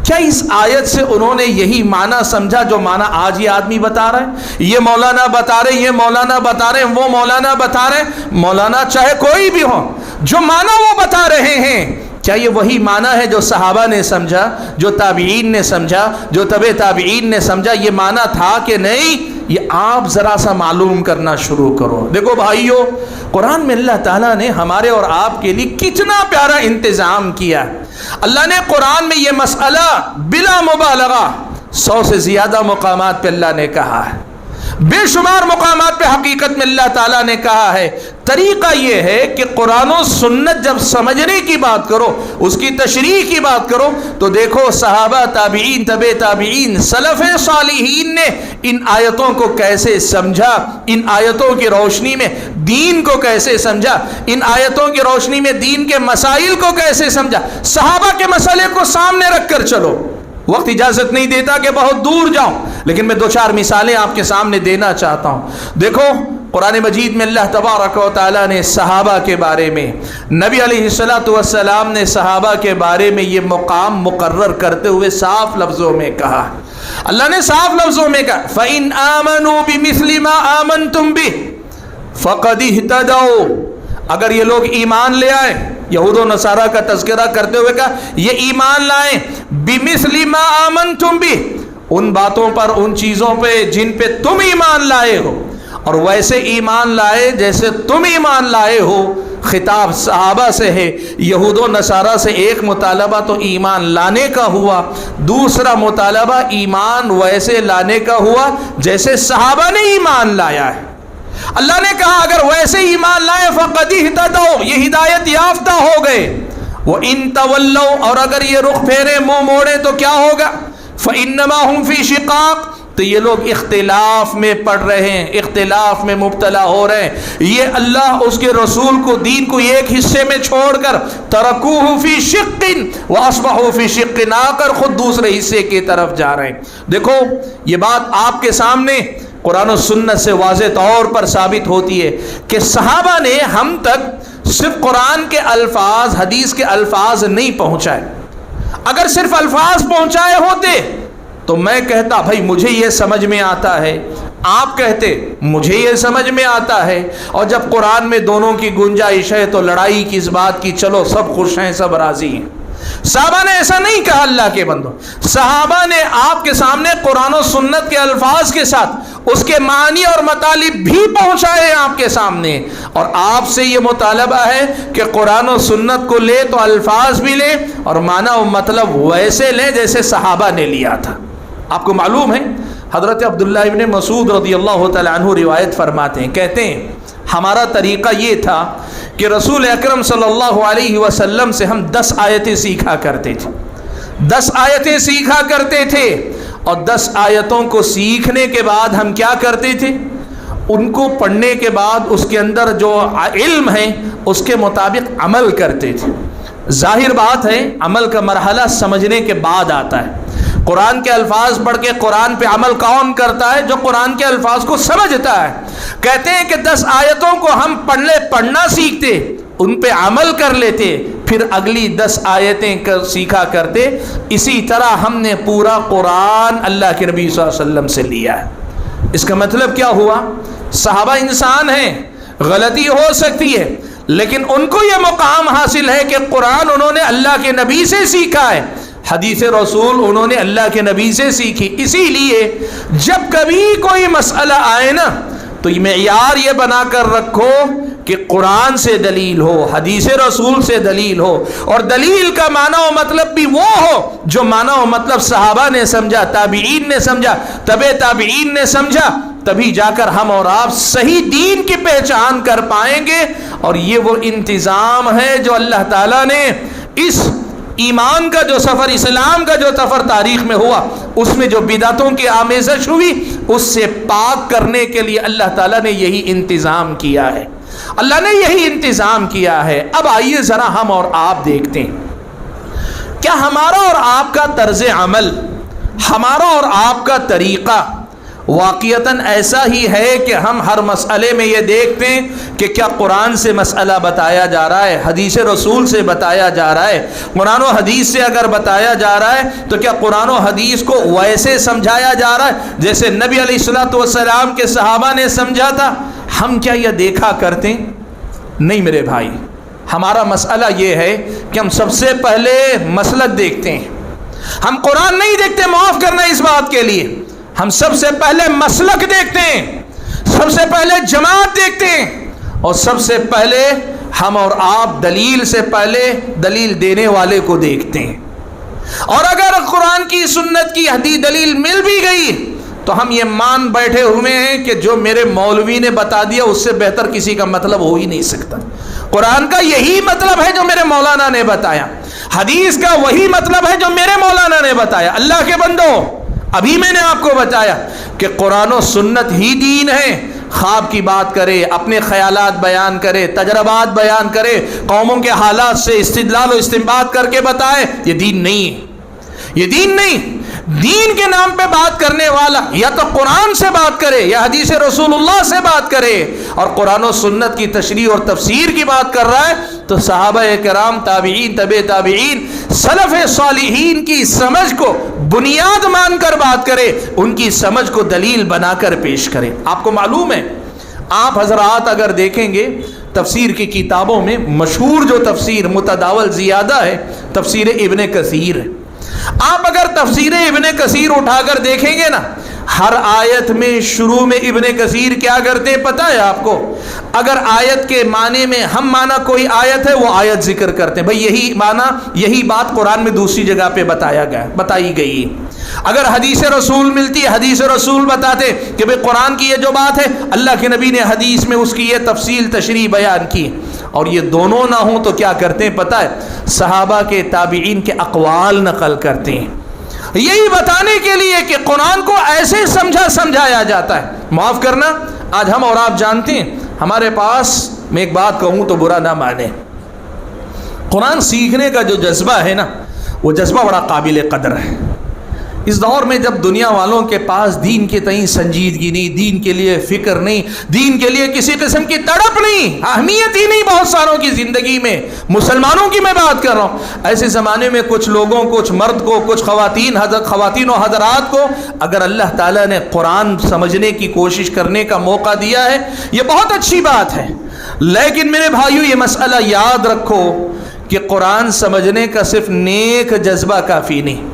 کیا اس آیت سے انہوں نے یہی معنی سمجھا جو معنی آج یہ آدمی بتا رہا ہے؟ یہ مولانا بتا رہے، یہ مولانا بتا رہے، وہ مولانا بتا رہے، مولانا چاہے کوئی بھی ہو، جو معنی وہ بتا رہے ہیں کیا یہ وہی معنی ہے جو صحابہ نے سمجھا، جو تابعین نے سمجھا، جو تبع تابعین نے سمجھا؟ یہ معنی تھا کہ نہیں؟ یہ آپ ذرا سا معلوم کرنا شروع کرو۔ دیکھو بھائیو، قرآن میں اللہ تعالیٰ نے ہمارے اور آپ کے لیے کتنا پیارا انتظام کیا۔ اللہ نے قرآن میں یہ مسئلہ بلا مبالغہ 100 سے زیادہ مقامات پہ اللہ نے کہا ہے، بے شمار مقامات پہ حقیقت میں اللہ تعالیٰ نے کہا ہے۔ طریقہ یہ ہے کہ قرآن و سنت جب سمجھنے کی بات کرو، اس کی تشریح کی بات کرو، تو دیکھو صحابہ، تابعین، تبع تابعین، سلف صالحین نے ان آیتوں کو کیسے سمجھا، ان آیتوں کی روشنی میں دین کو کیسے سمجھا، ان آیتوں کی روشنی میں دین کے مسائل کو کیسے سمجھا۔ صحابہ کے مسئلے کو سامنے رکھ کر چلو، وقت اجازت نہیں دیتا کہ بہت دور جاؤں، لیکن میں 2-4 مثالیں آپ کے سامنے دینا چاہتا ہوں۔ دیکھو قرآن مجید میں اللہ تبارک و تعالیٰ نے صحابہ کے بارے میں، نبی علیہ السلام نے صحابہ کے بارے میں یہ مقام مقرر کرتے ہوئے صاف لفظوں میں کہا، اللہ نے صاف لفظوں میں کہا فَإِنْ آمَنُوا بِمِثْلِ مَا آمَنْتُمْ بِهِ فَقَدِ اهْتَدَوْا، اگر یہ لوگ ایمان لے آئیں، یہود و نصارہ کا تذکرہ کرتے ہوئے کہا یہ ایمان لائیں بِمِثْلِ مَا آمَنْتُمْ بِهِ، ان باتوں پر، ان چیزوں پہ جن پہ تم ایمان لائے ہو، اور ویسے ایمان لائے جیسے تم ایمان لائے ہو۔ خطاب صحابہ سے ہے، یہود و نصارہ سے ایک مطالبہ تو ایمان لانے کا ہوا، دوسرا مطالبہ ایمان ویسے لانے کا ہوا جیسے صحابہ نے ایمان لایا ہے۔ اللہ نے کہا اگر ویسے ایمان لائے فقد اہتدوا، یہ ہدایت یافتہ ہو گئے۔ وَإِن تَوَلَّوْا، اور اگر یہ رخ پھیرے، منہ موڑے تو کیا ہوگا؟ فَإِنَّمَا هُمْ فِي شِقَاقٍ، تو یہ لوگ اختلاف میں پڑ رہے ہیں، اختلاف میں مبتلا ہو رہے ہیں۔ یہ اللہ اس کے رسول کو، دین کو ایک حصے میں چھوڑ کر ترکوہ فی شق واصبحوا فی شق آخر، خود دوسرے حصے کی طرف جا رہے ہیں۔ دیکھو یہ بات آپ کے سامنے قرآن و سنت سے واضح طور پر ثابت ہوتی ہے کہ صحابہ نے ہم تک صرف قرآن کے الفاظ، حدیث کے الفاظ نہیں پہنچائے۔ اگر صرف الفاظ پہنچائے ہوتے تو میں کہتا بھائی مجھے یہ سمجھ میں آتا ہے، آپ کہتے مجھے یہ سمجھ میں آتا ہے، اور جب قرآن میں دونوں کی گنجائش ہے تو لڑائی کس بات کی؟ چلو سب خوش ہیں، سب راضی ہیں۔ صحابہ نے ایسا نہیں کہا اللہ کے بندوں، صحابہ نے آپ کے سامنے قرآن و سنت کے الفاظ کے ساتھ اس کے معنی اور مطالب بھی پہنچائے آپ کے سامنے، اور آپ سے یہ مطالبہ ہے کہ قرآن و سنت کو لے تو الفاظ بھی لیں اور معنی و مطلب ویسے لیں جیسے صحابہ نے لیا تھا۔ آپ کو معلوم ہے حضرت عبداللہ ابن مسعود رضی اللہ تعالی عنہ روایت فرماتے ہیں، کہتے ہیں ہمارا طریقہ یہ تھا کہ رسول اکرم صلی اللہ علیہ وسلم سے ہم 10 آیتیں سیکھا کرتے تھے، 10 آیتیں سیکھا کرتے تھے، اور 10 آیتوں کو سیکھنے کے بعد ہم کیا کرتے تھے؟ ان کو پڑھنے کے بعد اس کے اندر جو علم ہے اس کے مطابق عمل کرتے تھے۔ ظاہر بات ہے عمل کا مرحلہ سمجھنے کے بعد آتا ہے۔ قرآن کے الفاظ پڑھ کے قرآن پہ عمل کون کرتا ہے؟ جو قرآن کے الفاظ کو سمجھتا ہے۔ کہتے ہیں کہ 10 آیتوں کو ہم پڑھنا سیکھتے، ان پہ عمل کر لیتے، پھر اگلی 10 آیتیں سیکھا کرتے۔ اسی طرح ہم نے پورا قرآن اللہ کے نبی صلی اللہ علیہ وسلم سے لیا ہے۔ اس کا مطلب کیا ہوا؟ صحابہ انسان ہیں، غلطی ہو سکتی ہے، لیکن ان کو یہ مقام حاصل ہے کہ قرآن انہوں نے اللہ کے نبی سے سیکھا ہے، حدیث رسول انہوں نے اللہ کے نبی سے سیکھی۔ اسی لیے جب کبھی کوئی مسئلہ آئے نا تو معیار یہ بنا کر رکھو کہ قرآن سے دلیل ہو، حدیث رسول سے دلیل ہو، اور دلیل کا معنی و مطلب بھی وہ ہو جو معنی و مطلب صحابہ نے سمجھا، تابعین نے سمجھا، تبع تابعین نے سمجھا، تبھی جا کر ہم اور آپ صحیح دین کی پہچان کر پائیں گے۔ اور یہ وہ انتظام ہے جو اللہ تعالیٰ نے اس ایمان کا جو سفر، اسلام کا جو سفر تاریخ میں ہوا، اس میں جو بدعتوں کی آمیزش ہوئی، اس سے پاک کرنے کے لیے اللہ تعالیٰ نے یہی انتظام کیا ہے، اللہ نے یہی انتظام کیا ہے۔ اب آئیے ذرا ہم اور آپ دیکھتے ہیں کیا ہمارا اور آپ کا طرز عمل، ہمارا اور آپ کا طریقہ واقعتاً ایسا ہی ہے کہ ہم ہر مسئلے میں یہ دیکھتے ہیں کہ کیا قرآن سے مسئلہ بتایا جا رہا ہے، حدیث رسول سے بتایا جا رہا ہے، قرآن و حدیث سے اگر بتایا جا رہا ہے تو کیا قرآن و حدیث کو ویسے سمجھایا جا رہا ہے جیسے نبی علیہ الصلوۃ والسلام کے صحابہ نے سمجھا تھا؟ ہم کیا یہ دیکھا کرتے ہیں؟ نہیں میرے بھائی، ہمارا مسئلہ یہ ہے کہ ہم سب سے پہلے مسلک دیکھتے ہیں، ہم قرآن نہیں دیکھتے، معاف کرنا اس بات کے لیے، ہم سب سے پہلے مسلک دیکھتے ہیں، سب سے پہلے جماعت دیکھتے ہیں، اور سب سے پہلے ہم اور آپ دلیل سے پہلے دلیل دینے والے کو دیکھتے ہیں۔ اور اگر قرآن کی سنت کی حدیث دلیل مل بھی گئی تو ہم یہ مان بیٹھے ہوئے ہیں کہ جو میرے مولوی نے بتا دیا اس سے بہتر کسی کا مطلب ہو ہی نہیں سکتا، قرآن کا یہی مطلب ہے جو میرے مولانا نے بتایا، حدیث کا وہی مطلب ہے جو میرے مولانا نے بتایا۔ اللہ کے بندو، ابھی میں نے آپ کو بتایا کہ قرآن و سنت ہی دین ہے۔ خواب کی بات کرے، اپنے خیالات بیان کرے، تجربات بیان کرے، قوموں کے حالات سے استدلال و استنباط کر کے بتائے، یہ دین نہیں ہے، یہ دین نہیں۔ دین کے نام پہ بات کرنے والا یا تو قرآن سے بات کرے یا حدیث رسول اللہ سے بات کرے، اور قرآن و سنت کی تشریح اور تفسیر کی بات کر رہا ہے تو صحابہ کرام، تابعین، تبع تابعین، سلف صالحین کی سمجھ کو بنیاد مان کر بات کرے، ان کی سمجھ کو دلیل بنا کر پیش کرے۔ آپ کو معلوم ہے، آپ حضرات اگر دیکھیں گے تفسیر کی کتابوں میں مشہور جو تفسیر متداول زیادہ ہے، تفسیر ابن کثیر ہے۔ آپ اگر تفسیر ابن کثیر اٹھا کر دیکھیں گے نا، ہر آیت میں شروع میں ابن کثیر کیا کرتے ہیں پتہ ہے آپ کو؟ اگر آیت کے معنی میں ہم معنی کوئی آیت ہے وہ آیت ذکر کرتے ہیں، بھئی یہی معنی، یہی بات قرآن میں دوسری جگہ پہ بتائی گئی۔ اگر حدیث رسول ملتی ہے، حدیث رسول بتاتے کہ بھئی قرآن کی یہ جو بات ہے اللہ کے نبی نے حدیث میں اس کی یہ تفصیل تشریح بیان کی۔ اور یہ دونوں نہ ہوں تو کیا کرتے ہیں پتہ ہے؟ صحابہ کے، تابعین کے اقوال نقل کرتے ہیں، یہی بتانے کے لیے کہ قرآن کو ایسے سمجھایا جاتا ہے۔ معاف کرنا، آج ہم اور آپ جانتے ہیں ہمارے پاس، میں ایک بات کہوں تو برا نہ مانے، قرآن سیکھنے کا جو جذبہ ہے نا، وہ جذبہ بڑا قابل قدر ہے۔ اس دور میں جب دنیا والوں کے پاس دین کے تئیں سنجیدگی نہیں، دین کے لیے فکر نہیں، دین کے لیے کسی قسم کی تڑپ نہیں، اہمیت ہی نہیں بہت ساروں کی زندگی میں، مسلمانوں کی میں بات کر رہا ہوں، ایسے زمانے میں کچھ لوگوں، کچھ مرد کو، کچھ خواتین و حضرات کو اگر اللہ تعالیٰ نے قرآن سمجھنے کی کوشش کرنے کا موقع دیا ہے، یہ بہت اچھی بات ہے۔ لیکن میرے بھائیو، یہ مسئلہ یاد رکھو کہ قرآن سمجھنے کا صرف نیک جذبہ کافی نہیں،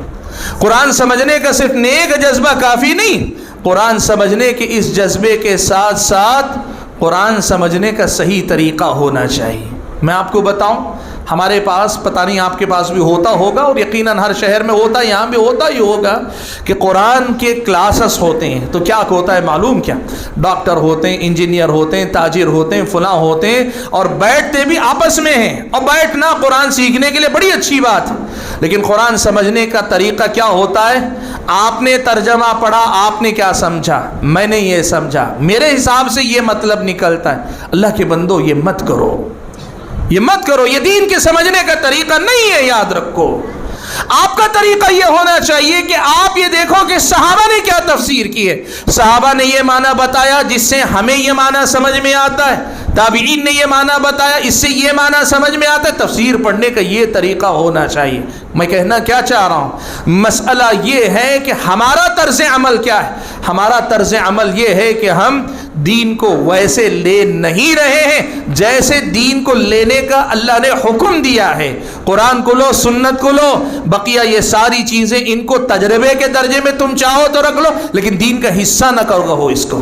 قرآن سمجھنے کا صرف نیک جذبہ کافی نہیں، قرآن سمجھنے کے اس جذبے کے ساتھ ساتھ قرآن سمجھنے کا صحیح طریقہ ہونا چاہیے۔ میں آپ کو بتاؤں، ہمارے پاس، پتہ نہیں آپ کے پاس بھی ہوتا ہوگا اور یقیناً ہر شہر میں ہوتا ہے، یہاں بھی ہوتا ہی ہوگا کہ قرآن کے کلاسز ہوتے ہیں۔ تو کیا ہوتا ہے معلوم کیا؟ ڈاکٹر ہوتے ہیں، انجینئر ہوتے ہیں، تاجر ہوتے ہیں، فلاں ہوتے ہیں، اور بیٹھتے بھی آپس میں ہیں، اور بیٹھنا قرآن سیکھنے کے لیے بڑی اچھی بات ہے، لیکن قرآن سمجھنے کا طریقہ کیا ہوتا ہے؟ آپ نے ترجمہ پڑھا، آپ نے کیا سمجھا، میں نے یہ سمجھا، میرے حساب سے یہ مطلب نکلتا ہے۔ اللہ کے بندو، یہ مت کرو، یہ مت کرو، یہ دین کے سمجھنے کا طریقہ نہیں ہے، یاد رکھو۔ آپ کا طریقہ یہ ہونا چاہیے کہ آپ یہ دیکھو کہ صحابہ نے کیا تفسیر کی ہے، صحابہ نے یہ معنی بتایا جس سے ہمیں یہ معنی سمجھ میں آتا ہے، تابعین نے یہ معنی بتایا اس سے یہ معنی سمجھ میں آتا ہے، تفسیر پڑھنے کا یہ طریقہ ہونا چاہیے۔ میں کہنا کیا چاہ رہا ہوں، مسئلہ یہ ہے کہ ہمارا طرز عمل کیا ہے۔ ہمارا طرز عمل یہ ہے کہ ہم دین کو ویسے لے نہیں رہے ہیں جیسے دین کو لینے کا اللہ نے حکم دیا ہے۔ قرآن کو لو، سنت کو لو، بقیہ یہ ساری چیزیں ان کو تجربے کے درجے میں تم چاہو تو رکھ لو، لیکن دین کا حصہ نہ کرو اس کو۔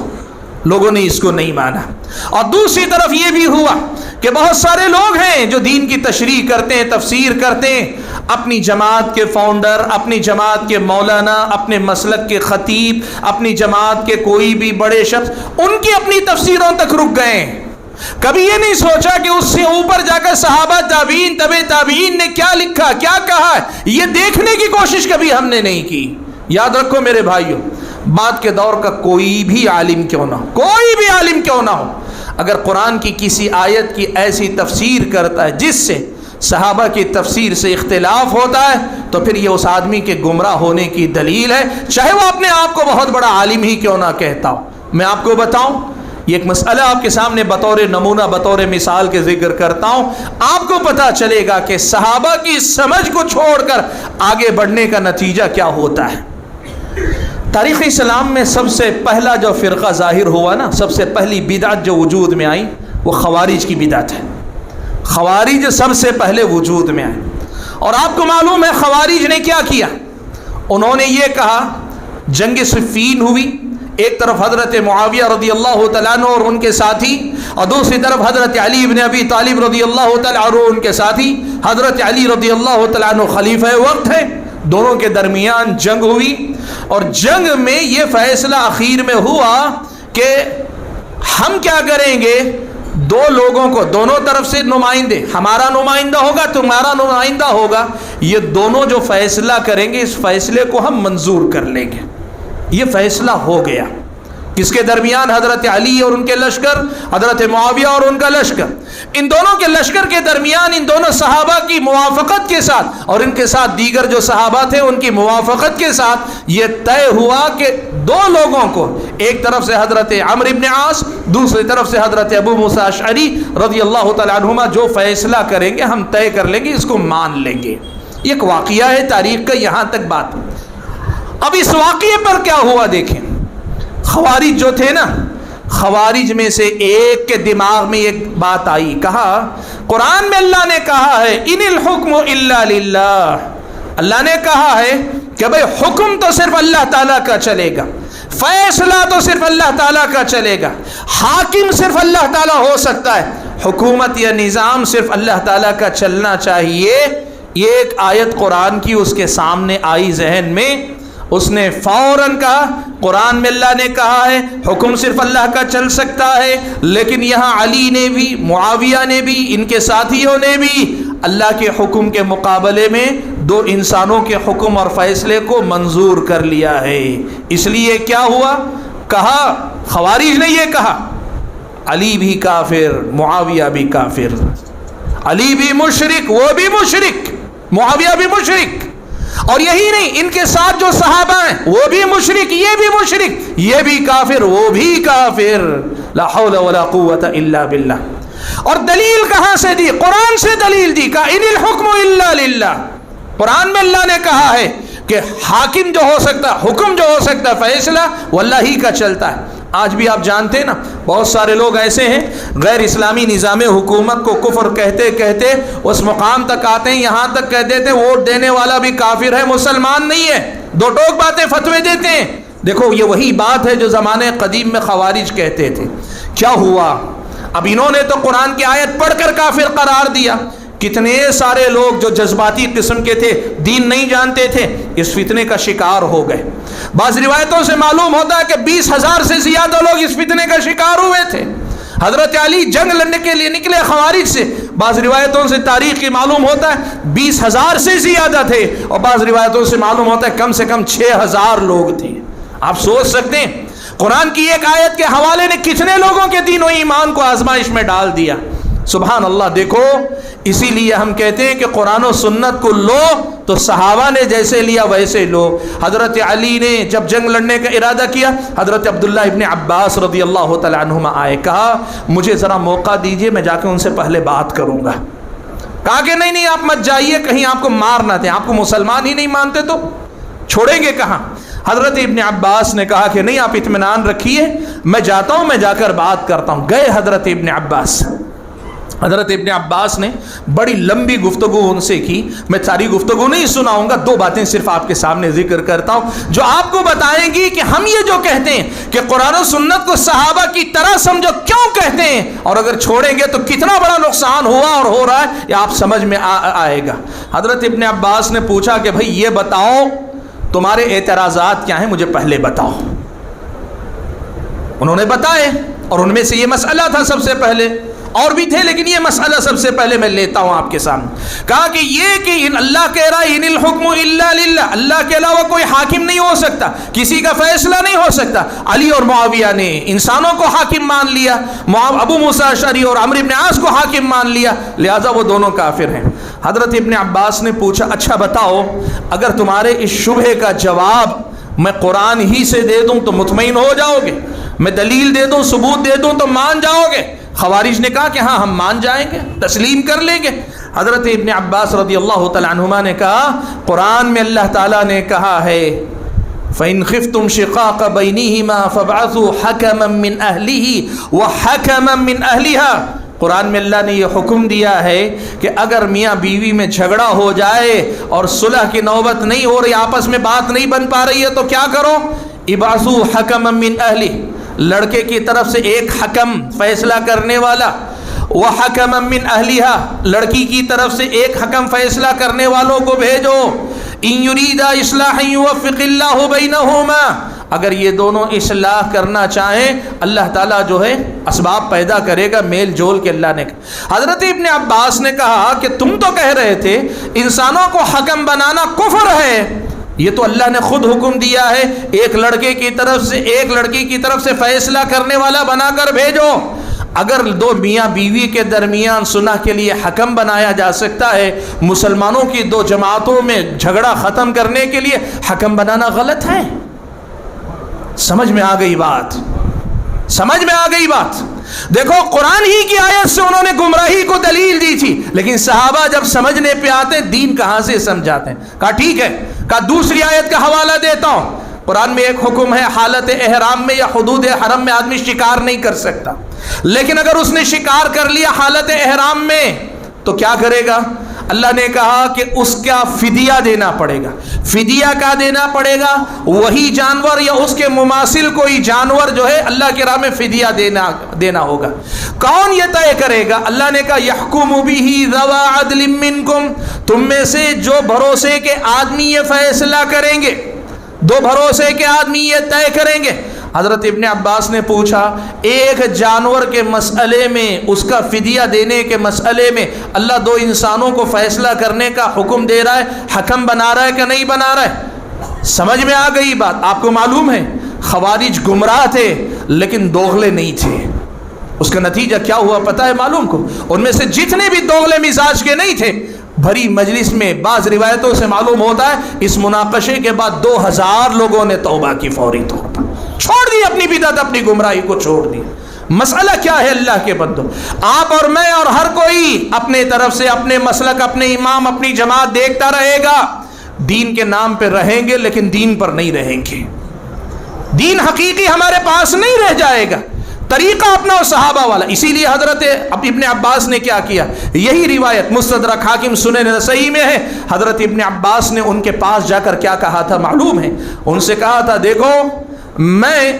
لوگوں نے اس کو نہیں مانا۔ اور دوسری طرف یہ بھی ہوا کہ بہت سارے لوگ ہیں جو دین کی تشریح کرتے ہیں، تفسیر کرتے ہیں، اپنی جماعت کے فاؤنڈر، اپنی جماعت کے مولانا، اپنے مسلک کے خطیب، اپنی جماعت کے کوئی بھی بڑے شخص، ان کی اپنی تفسیروں تک رک گئے ہیں۔ کبھی یہ نہیں سوچا کہ اس سے اوپر جا کر صحابہ، تابعین، تبع تابعین نے کیا لکھا، کیا کہا ہے، یہ دیکھنے کی کوشش کبھی ہم نے نہیں کی۔ یاد رکھو میرے بھائیوں، بعد کے دور کا کوئی بھی عالم کیوں نہ ہو، کوئی بھی عالم کیوں نہ ہو، اگر قرآن کی کسی آیت کی ایسی تفسیر کرتا ہے جس سے صحابہ کی تفسیر سے اختلاف ہوتا ہے تو پھر یہ اس آدمی کے گمراہ ہونے کی دلیل ہے، چاہے وہ اپنے آپ کو بہت بڑا عالم ہی کیوں نہ کہتا ہو۔ میں آپ کو بتاؤں، یہ ایک مسئلہ آپ کے سامنے بطور نمونہ، بطور مثال کے ذکر کرتا ہوں، آپ کو پتہ چلے گا کہ صحابہ کی سمجھ کو چھوڑ کر آگے بڑھنے کا نتیجہ کیا ہوتا ہے۔ تاریخ اسلام میں سب سے پہلا جو فرقہ ظاہر ہوا نا، سب سے پہلی بدعت جو وجود میں آئی وہ خوارج کی بدعت ہے۔ خوارج سب سے پہلے وجود میں آئے، اور آپ کو معلوم ہے خوارج نے کیا کیا؟ انہوں نے یہ کہا، جنگ صفین ہوئی، ایک طرف حضرت معاویہ رضی اللہ تعالیٰ عنہ اور ان کے ساتھی، اور دوسری طرف حضرت علی ابن ابی طالب رضی اللہ تعالیٰ عنہ اور ان کے ساتھی۔ حضرت علی رضی اللہ تعالیٰ عنہ خلیفہ وقت ہے، دونوں کے درمیان جنگ ہوئی، اور جنگ میں یہ فیصلہ اخیر میں ہوا کہ ہم کیا کریں گے، دو لوگوں کو، دونوں طرف سے نمائندے، ہمارا نمائندہ ہوگا، تمہارا نمائندہ ہوگا، یہ دونوں جو فیصلہ کریں گے اس فیصلے کو ہم منظور کر لیں گے۔ یہ فیصلہ ہو گیا، کس کے درمیان؟ حضرت علی اور ان کے لشکر، حضرت معاویہ اور ان کا لشکر۔ ان دونوں کے لشکر کے درمیان ان دونوں صحابہ کی موافقت کے ساتھ اور ان کے ساتھ دیگر جو صحابہ تھے ان کی موافقت کے ساتھ یہ طے ہوا کہ دو لوگوں کو، ایک طرف سے حضرت عمرو بن عاص، دوسری طرف سے حضرت ابو موسیٰ اشعری رضی اللہ تعالیٰ عنہما، جو فیصلہ کریں گے ہم طے کر لیں گے، اس کو مان لیں گے۔ یہ ایک واقعہ ہے تاریخ کا، یہاں تک بات۔ اب اس واقعے پر کیا ہوا دیکھیں۔ خوارج جو تھے نا، خوارج میں سے ایک کے دماغ میں ایک بات آئی، کہا قرآن میں اللہ نے کہا ہے ان الحکم الا للہ، اللہ نے کہا ہے کہ بھئی حکم تو صرف اللہ تعالیٰ کا چلے گا، فیصلہ تو صرف اللہ تعالیٰ کا چلے گا، حاکم صرف اللہ تعالیٰ ہو سکتا ہے، حکومت یا نظام صرف اللہ تعالیٰ کا چلنا چاہیے۔ یہ ایک آیت قرآن کی اس کے سامنے آئی ذہن میں، اس نے فوراً کہا قرآن میں اللہ نے کہا ہے حکم صرف اللہ کا چل سکتا ہے، لیکن یہاں علی نے بھی، معاویہ نے بھی، ان کے ساتھیوں نے بھی اللہ کے حکم کے مقابلے میں دو انسانوں کے حکم اور فیصلے کو منظور کر لیا ہے۔ اس لیے کیا ہوا؟ کہا، خوارج نے یہ کہا علی بھی کافر، معاویہ بھی کافر، علی بھی مشرک، وہ بھی مشرک، معاویہ بھی مشرک، اور یہی نہیں، ان کے ساتھ جو صحابہ ہیں وہ بھی مشرک، یہ بھی مشرک، یہ بھی کافر، وہ بھی کافر، لا حول ولا قوت الا باللہ۔ اور دلیل کہاں سے دی؟ قرآن سے دلیل دی، کہا ان الحکم الا للہ۔ قرآن میں اللہ نے کہا ہے کہ حاکم جو ہو سکتا، حکم جو ہو سکتا، فیصلہ وہ اللہ ہی کا چلتا ہے۔ آج بھی آپ جانتے ہیں نا بہت سارے لوگ ایسے ہیں غیر اسلامی نظام حکومت کو کفر کہتے کہتے اس مقام تک آتے ہیں، یہاں تک کہہ دیتے ووٹ دینے والا بھی کافر ہے، مسلمان نہیں ہے، دو ٹوک باتیں فتوے دیتے ہیں۔ دیکھو یہ وہی بات ہے جو زمانے قدیم میں خوارج کہتے تھے۔ کیا ہوا؟ اب انہوں نے تو قرآن کی آیت پڑھ کر کافر قرار دیا۔ کتنے سارے لوگ جو جذباتی قسم کے تھے، دین نہیں جانتے تھے، اس فتنے کا شکار ہو گئے۔ بعض روایتوں سے معلوم ہوتا ہے کہ 20,000 سے زیادہ لوگ اس فتنے کا شکار ہوئے تھے۔ حضرت علی جنگ لڑنے کے لیے نکلے خوارج سے، بعض روایتوں سے تاریخ کی معلوم ہوتا ہے 20,000 سے زیادہ تھے، اور بعض روایتوں سے معلوم ہوتا ہے کم سے کم 6,000 لوگ تھے۔ آپ سوچ سکتے ہیں قرآن کی ایک آیت کے حوالے نے کتنے لوگوں کے دین و ایمان کو آزمائش میں ڈال دیا۔ سبحان اللہ۔ دیکھو اسی لیے ہم کہتے ہیں کہ قرآن و سنت کو لو تو صحابہ نے جیسے لیا ویسے لو۔ حضرت علی نے جب جنگ لڑنے کا ارادہ کیا، حضرت عبداللہ ابن عباس رضی اللہ تعالیٰ عنہما آئے، کہا مجھے ذرا موقع دیجئے، میں جا کے ان سے پہلے بات کروں گا۔ کہا کہ نہیں آپ مت جائیے، کہیں آپ کو مار نہ دیں، آپ کو مسلمان ہی نہیں مانتے تو چھوڑیں گے کہاں؟ حضرت ابن عباس نے کہا کہ نہیں آپ اطمینان رکھیے، میں جاتا ہوں، میں جا کر بات کرتا ہوں۔ گئے حضرت ابن عباس۔ حضرت ابن عباس نے بڑی لمبی گفتگو ان سے کی۔ میں ساری گفتگو نہیں سناؤں گا، دو باتیں صرف آپ کے سامنے ذکر کرتا ہوں جو آپ کو بتائیں گی کہ ہم یہ جو کہتے ہیں کہ قرآن و سنت کو صحابہ کی طرح سمجھو کیوں کہتے ہیں، اور اگر چھوڑیں گے تو کتنا بڑا نقصان ہوا اور ہو رہا ہے، یہ آپ سمجھ میں آئے گا۔ حضرت ابن عباس نے پوچھا کہ بھائی یہ بتاؤ تمہارے اعتراضات کیا ہیں، مجھے پہلے بتاؤ۔ انہوں نے بتائے، اور ان میں سے یہ مسئلہ تھا سب سے پہلے، اور بھی تھے لیکن یہ مسئلہ سب سے پہلے میں لیتا ہوں آپ کے سامنے۔ کہا کہ یہ کہ اللہ کہہ رہا ہے ان الحکم الا للہ، اللہ کے علاوہ کوئی حاکم نہیں ہو سکتا، کسی کا فیصلہ نہیں ہو سکتا۔ علی اور معاویہ نے انسانوں کو حاکم مان لیا، ابو موسیٰ اشعری اور عمرو بن عاص کو حاکم مان لیا، لہٰذا وہ دونوں کافر ہیں۔ حضرت ابن عباس نے پوچھا اچھا بتاؤ اگر تمہارے اس شبہے کا جواب میں قرآن ہی سے دے دوں تو مطمئن ہو جاؤ گے، میں دلیل دے دوں، ثبوت دے دوں تو مان جاؤ گے؟ خوارج نے کہا کہ ہاں ہم مان جائیں گے، تسلیم کر لیں گے۔ حضرت ابن عباس رضی اللہ تعالیٰ عنہما نے کہا قرآن میں اللہ تعالیٰ نے کہا ہے فَإِنْ خِفْتُمْ شِقَاقَ بَيْنِهِمَا فَابْعَثُوا حَكَمًا مِّنْ أَهْلِهِ وَحَكَمًا مِّنْ أَهْلِهَا۔ قرآن میں اللہ نے یہ حکم دیا ہے کہ اگر میاں بیوی میں جھگڑا ہو جائے اور صلح کی نوبت نہیں ہو رہی، آپس میں بات نہیں بن پا رہی ہے تو کیا کرو؟ ابعثوا حکما من اہلہ، لڑکے کی طرف سے ایک حکم فیصلہ کرنے والا، وحکما من اہلہا، لڑکی کی طرف سے ایک حکم فیصلہ کرنے والوں کو بھیجو۔ ان یریدا اصلاحا یوفق اللہ بینہما، اگر یہ دونوں اصلاح کرنا چاہیں اللہ تعالیٰ جو ہے اسباب پیدا کرے گا، میل جول کے اللہ نے کہا۔ حضرت ابن عباس نے کہا کہ تم تو کہہ رہے تھے انسانوں کو حکم بنانا کفر ہے، یہ تو اللہ نے خود حکم دیا ہے ایک لڑکے کی طرف سے ایک لڑکی کی طرف سے فیصلہ کرنے والا بنا کر بھیجو۔ اگر دو میاں بیوی کے درمیان صلح کے لیے حکم بنایا جا سکتا ہے، مسلمانوں کی دو جماعتوں میں جھگڑا ختم کرنے کے لیے حکم بنانا غلط ہے؟ سمجھ میں آ گئی بات؟ سمجھ میں آ گئی بات؟ دیکھو قرآن ہی کی آیت سے انہوں نے گمراہی کو دلیل دی تھی، لیکن صحابہ جب سمجھنے پہ آتے دین کہاں سے سمجھاتے ہیں؟ کہا ٹھیک ہے، کہا دوسری آیت کا حوالہ دیتا ہوں۔ قرآن میں ایک حکم ہے حالت احرام میں یا حدود حرم میں آدمی شکار نہیں کر سکتا، لیکن اگر اس نے شکار کر لیا حالت احرام میں تو کیا کرے گا؟ اللہ نے کہا کہ اس کا فدیہ دینا پڑے گا۔ فدیہ کا دینا پڑے گا؟ وہی جانور یا اس کے مماثل کوئی جانور جو ہے اللہ کی راہ میں فدیہ دینا ہوگا۔ کون یہ طے کرے گا؟ اللہ نے کہا یحکم بہ ذوی عدل منکم، تم میں سے جو بھروسے کے آدمی یہ فیصلہ کریں گے، دو بھروسے کے آدمی یہ طے کریں گے۔ حضرت ابن عباس نے پوچھا ایک جانور کے مسئلے میں، اس کا فدیہ دینے کے مسئلے میں اللہ دو انسانوں کو فیصلہ کرنے کا حکم دے رہا ہے، حکم بنا رہا ہے کہ نہیں بنا رہا ہے؟ سمجھ میں آ گئی بات؟ آپ کو معلوم ہے خوارج گمراہ تھے لیکن دوغلے نہیں تھے۔ اس کا نتیجہ کیا ہوا پتہ ہے معلوم کو؟ ان میں سے جتنے بھی دوغلے مزاج کے نہیں تھے، بھری مجلس میں بعض روایتوں سے معلوم ہوتا ہے اس مناقشے کے بعد 2000 لوگوں نے توبہ کی فوری طور پر، چھوڑ دی اپنی بدعت، اپنی گمراہی کو چھوڑ دی۔ مسئلہ کیا ہے اللہ کے بندو؟ آپ اور میں اور ہر کوئی اپنے طرف سے اپنے مسلک، اپنے امام، اپنی جماعت دیکھتا رہے گا، دین کے نام پہ رہیں گے لیکن دین پر نہیں رہیں گے۔ دین حقیقی ہمارے پاس نہیں رہ جائے گا، طریقہ اپنا اور صحابہ والا۔ اسی لیے حضرت ابن عباس نے کیا کیا، یہی روایت مستدرک حاکم سنن نسائی میں ہے، حضرت ابن عباس نے ان کے پاس جا کر کیا کہا تھا معلوم ہے؟ ان سے کہا تھا دیکھو میں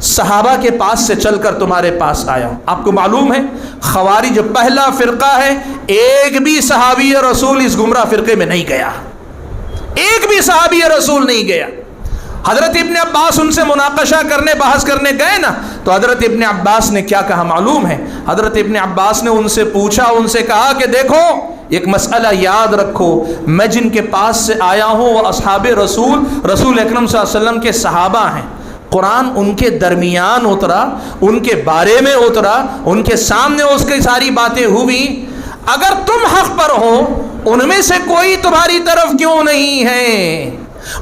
صحابہ کے پاس سے چل کر تمہارے پاس آیا ہوں۔ آپ کو معلوم ہے خوارج پہلا فرقہ ہے، ایک بھی صحابی رسول اس گمراہ فرقے میں نہیں گیا، ایک بھی صحابی رسول نہیں گیا۔ حضرت ابن عباس ان سے مناقشہ کرنے بحث کرنے گئے نا، تو حضرت ابن عباس نے کیا کہا معلوم ہے؟ حضرت ابن عباس نے ان سے پوچھا، ان سے کہا کہ دیکھو ایک مسئلہ یاد رکھو، میں جن کے پاس سے آیا ہوں وہ اصحاب رسول اکرم صلی اللہ علیہ وسلم کے صحابہ ہیں، قرآن ان کے درمیان اترا، ان کے بارے میں اترا، ان کے سامنے اس کی ساری باتیں ہوئی، اگر تم حق پر ہو ان میں سے کوئی تمہاری طرف کیوں نہیں ہے؟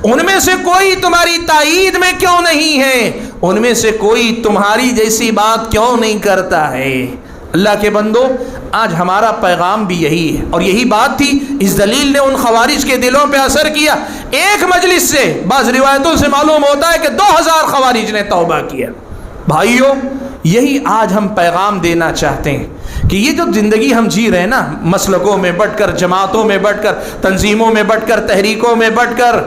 ان میں سے کوئی تمہاری تائید میں کیوں نہیں ہے؟ ان میں سے کوئی تمہاری جیسی بات کیوں نہیں کرتا ہے؟ اللہ کے بندو، آج ہمارا پیغام بھی یہی ہے، اور یہی بات تھی، اس دلیل نے ان خوارج کے دلوں پہ اثر کیا۔ ایک مجلس سے بعض روایتوں سے معلوم ہوتا ہے کہ 2000 خوارج نے توبہ کیا۔ بھائیو، یہی آج ہم پیغام دینا چاہتے ہیں کہ یہ جو زندگی ہم جی رہے ہیں نا، مسلکوں میں بٹ کر، جماعتوں میں بٹ کر، تنظیموں میں بٹ کر، تحریکوں میں بٹ کر،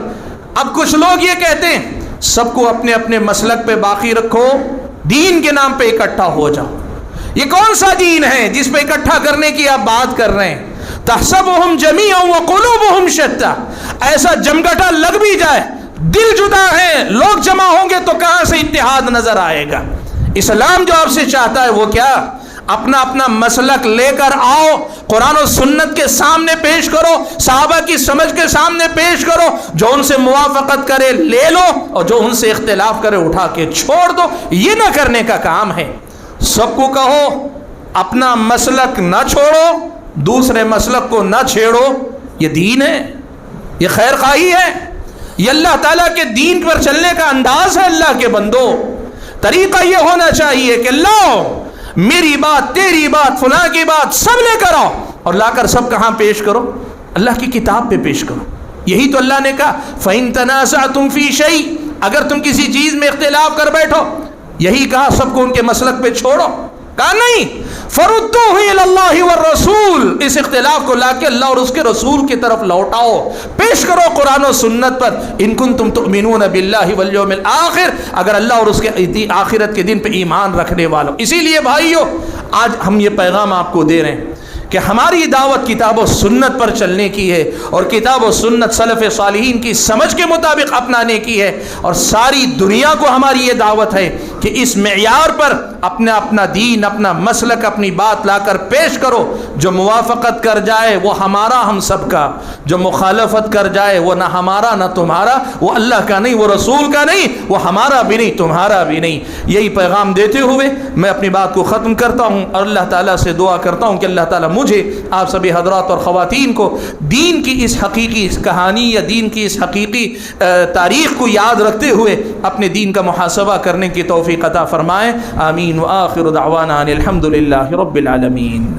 اب کچھ لوگ یہ کہتے ہیں سب کو اپنے اپنے مسلک پہ باقی رکھو، دین کے نام پہ اکٹھا ہو جاؤ۔ یہ کون سا دین ہے جس پہ اکٹھا کرنے کی آپ بات کر رہے ہیں؟ تحسبهم جميعا وقلوبهم شتى، ایسا جمگٹا لگ بھی جائے، دل جدا ہے، لوگ جمع ہوں گے تو کہاں سے اتحاد نظر آئے گا؟ اسلام جو آپ سے چاہتا ہے وہ کیا؟ اپنا اپنا مسلک لے کر آؤ، قرآن و سنت کے سامنے پیش کرو، صحابہ کی سمجھ کے سامنے پیش کرو، جو ان سے موافقت کرے لے لو، اور جو ان سے اختلاف کرے اٹھا کے چھوڑ دو۔ یہ نہ کرنے کا کام ہے۔ سب کو کہو اپنا مسلک نہ چھوڑو، دوسرے مسلک کو نہ چھیڑو، یہ دین ہے، یہ خیر خواہی ہے، یہ اللہ تعالیٰ کے دین پر چلنے کا انداز ہے۔ اللہ کے بندو، طریقہ یہ ہونا چاہیے کہ لاؤ میری بات، تیری بات، فلاں کی بات سب لے کر آؤ، اور لا کر سب کہاں پیش کرو؟ اللہ کی کتاب پہ پیش کرو۔ یہی تو اللہ نے کہا فَإِن تَنَازَعْتُمْ فِي شَيْءٍ، اگر تم کسی چیز میں اختلاف کر بیٹھو، یہی کہا سب کو ان کے مسلک پہ چھوڑو، کہا نہیں فَرُدُّوهُ إِلَى اللَّهِ وَالرَّسُولِ، اس اختلاف کو لا کے اللہ اور اس کے رسول کی طرف لوٹاؤ، پیش کرو قرآن و سنت پر۔ ان کنتم تؤمنون باللہ والیوم الآخر، اگر اللہ اور اس کے آخرت کے دن پہ ایمان رکھنے والوں۔ اسی لیے بھائیو، آج ہم یہ پیغام آپ کو دے رہے ہیں کہ ہماری دعوت کتاب و سنت پر چلنے کی ہے، اور کتاب و سنت سلف صالحین کی سمجھ کے مطابق اپنانے کی ہے، اور ساری دنیا کو ہماری یہ دعوت ہے کہ اس معیار پر اپنا دین، اپنا مسلک، اپنی بات لا کر پیش کرو۔ جو موافقت کر جائے وہ ہمارا ہم سب کا، جو مخالفت کر جائے وہ نہ ہمارا نہ تمہارا، وہ اللہ کا نہیں، وہ رسول کا نہیں، وہ ہمارا بھی نہیں، تمہارا بھی نہیں۔ یہی پیغام دیتے ہوئے میں اپنی بات کو ختم کرتا ہوں، اور اللہ تعالیٰ سے دعا کرتا ہوں کہ اللہ تعالیٰ مجھے، آپ سبھی حضرات اور خواتین کو دین کی اس حقیقی کہانی یا دین کی اس حقیقی تاریخ کو یاد رکھتے ہوئے اپنے دین کا محاسبہ کرنے کی توفیق عطا فرمائے۔ آمین۔ وآخر دعوانا ان الحمد للہ رب العالمین۔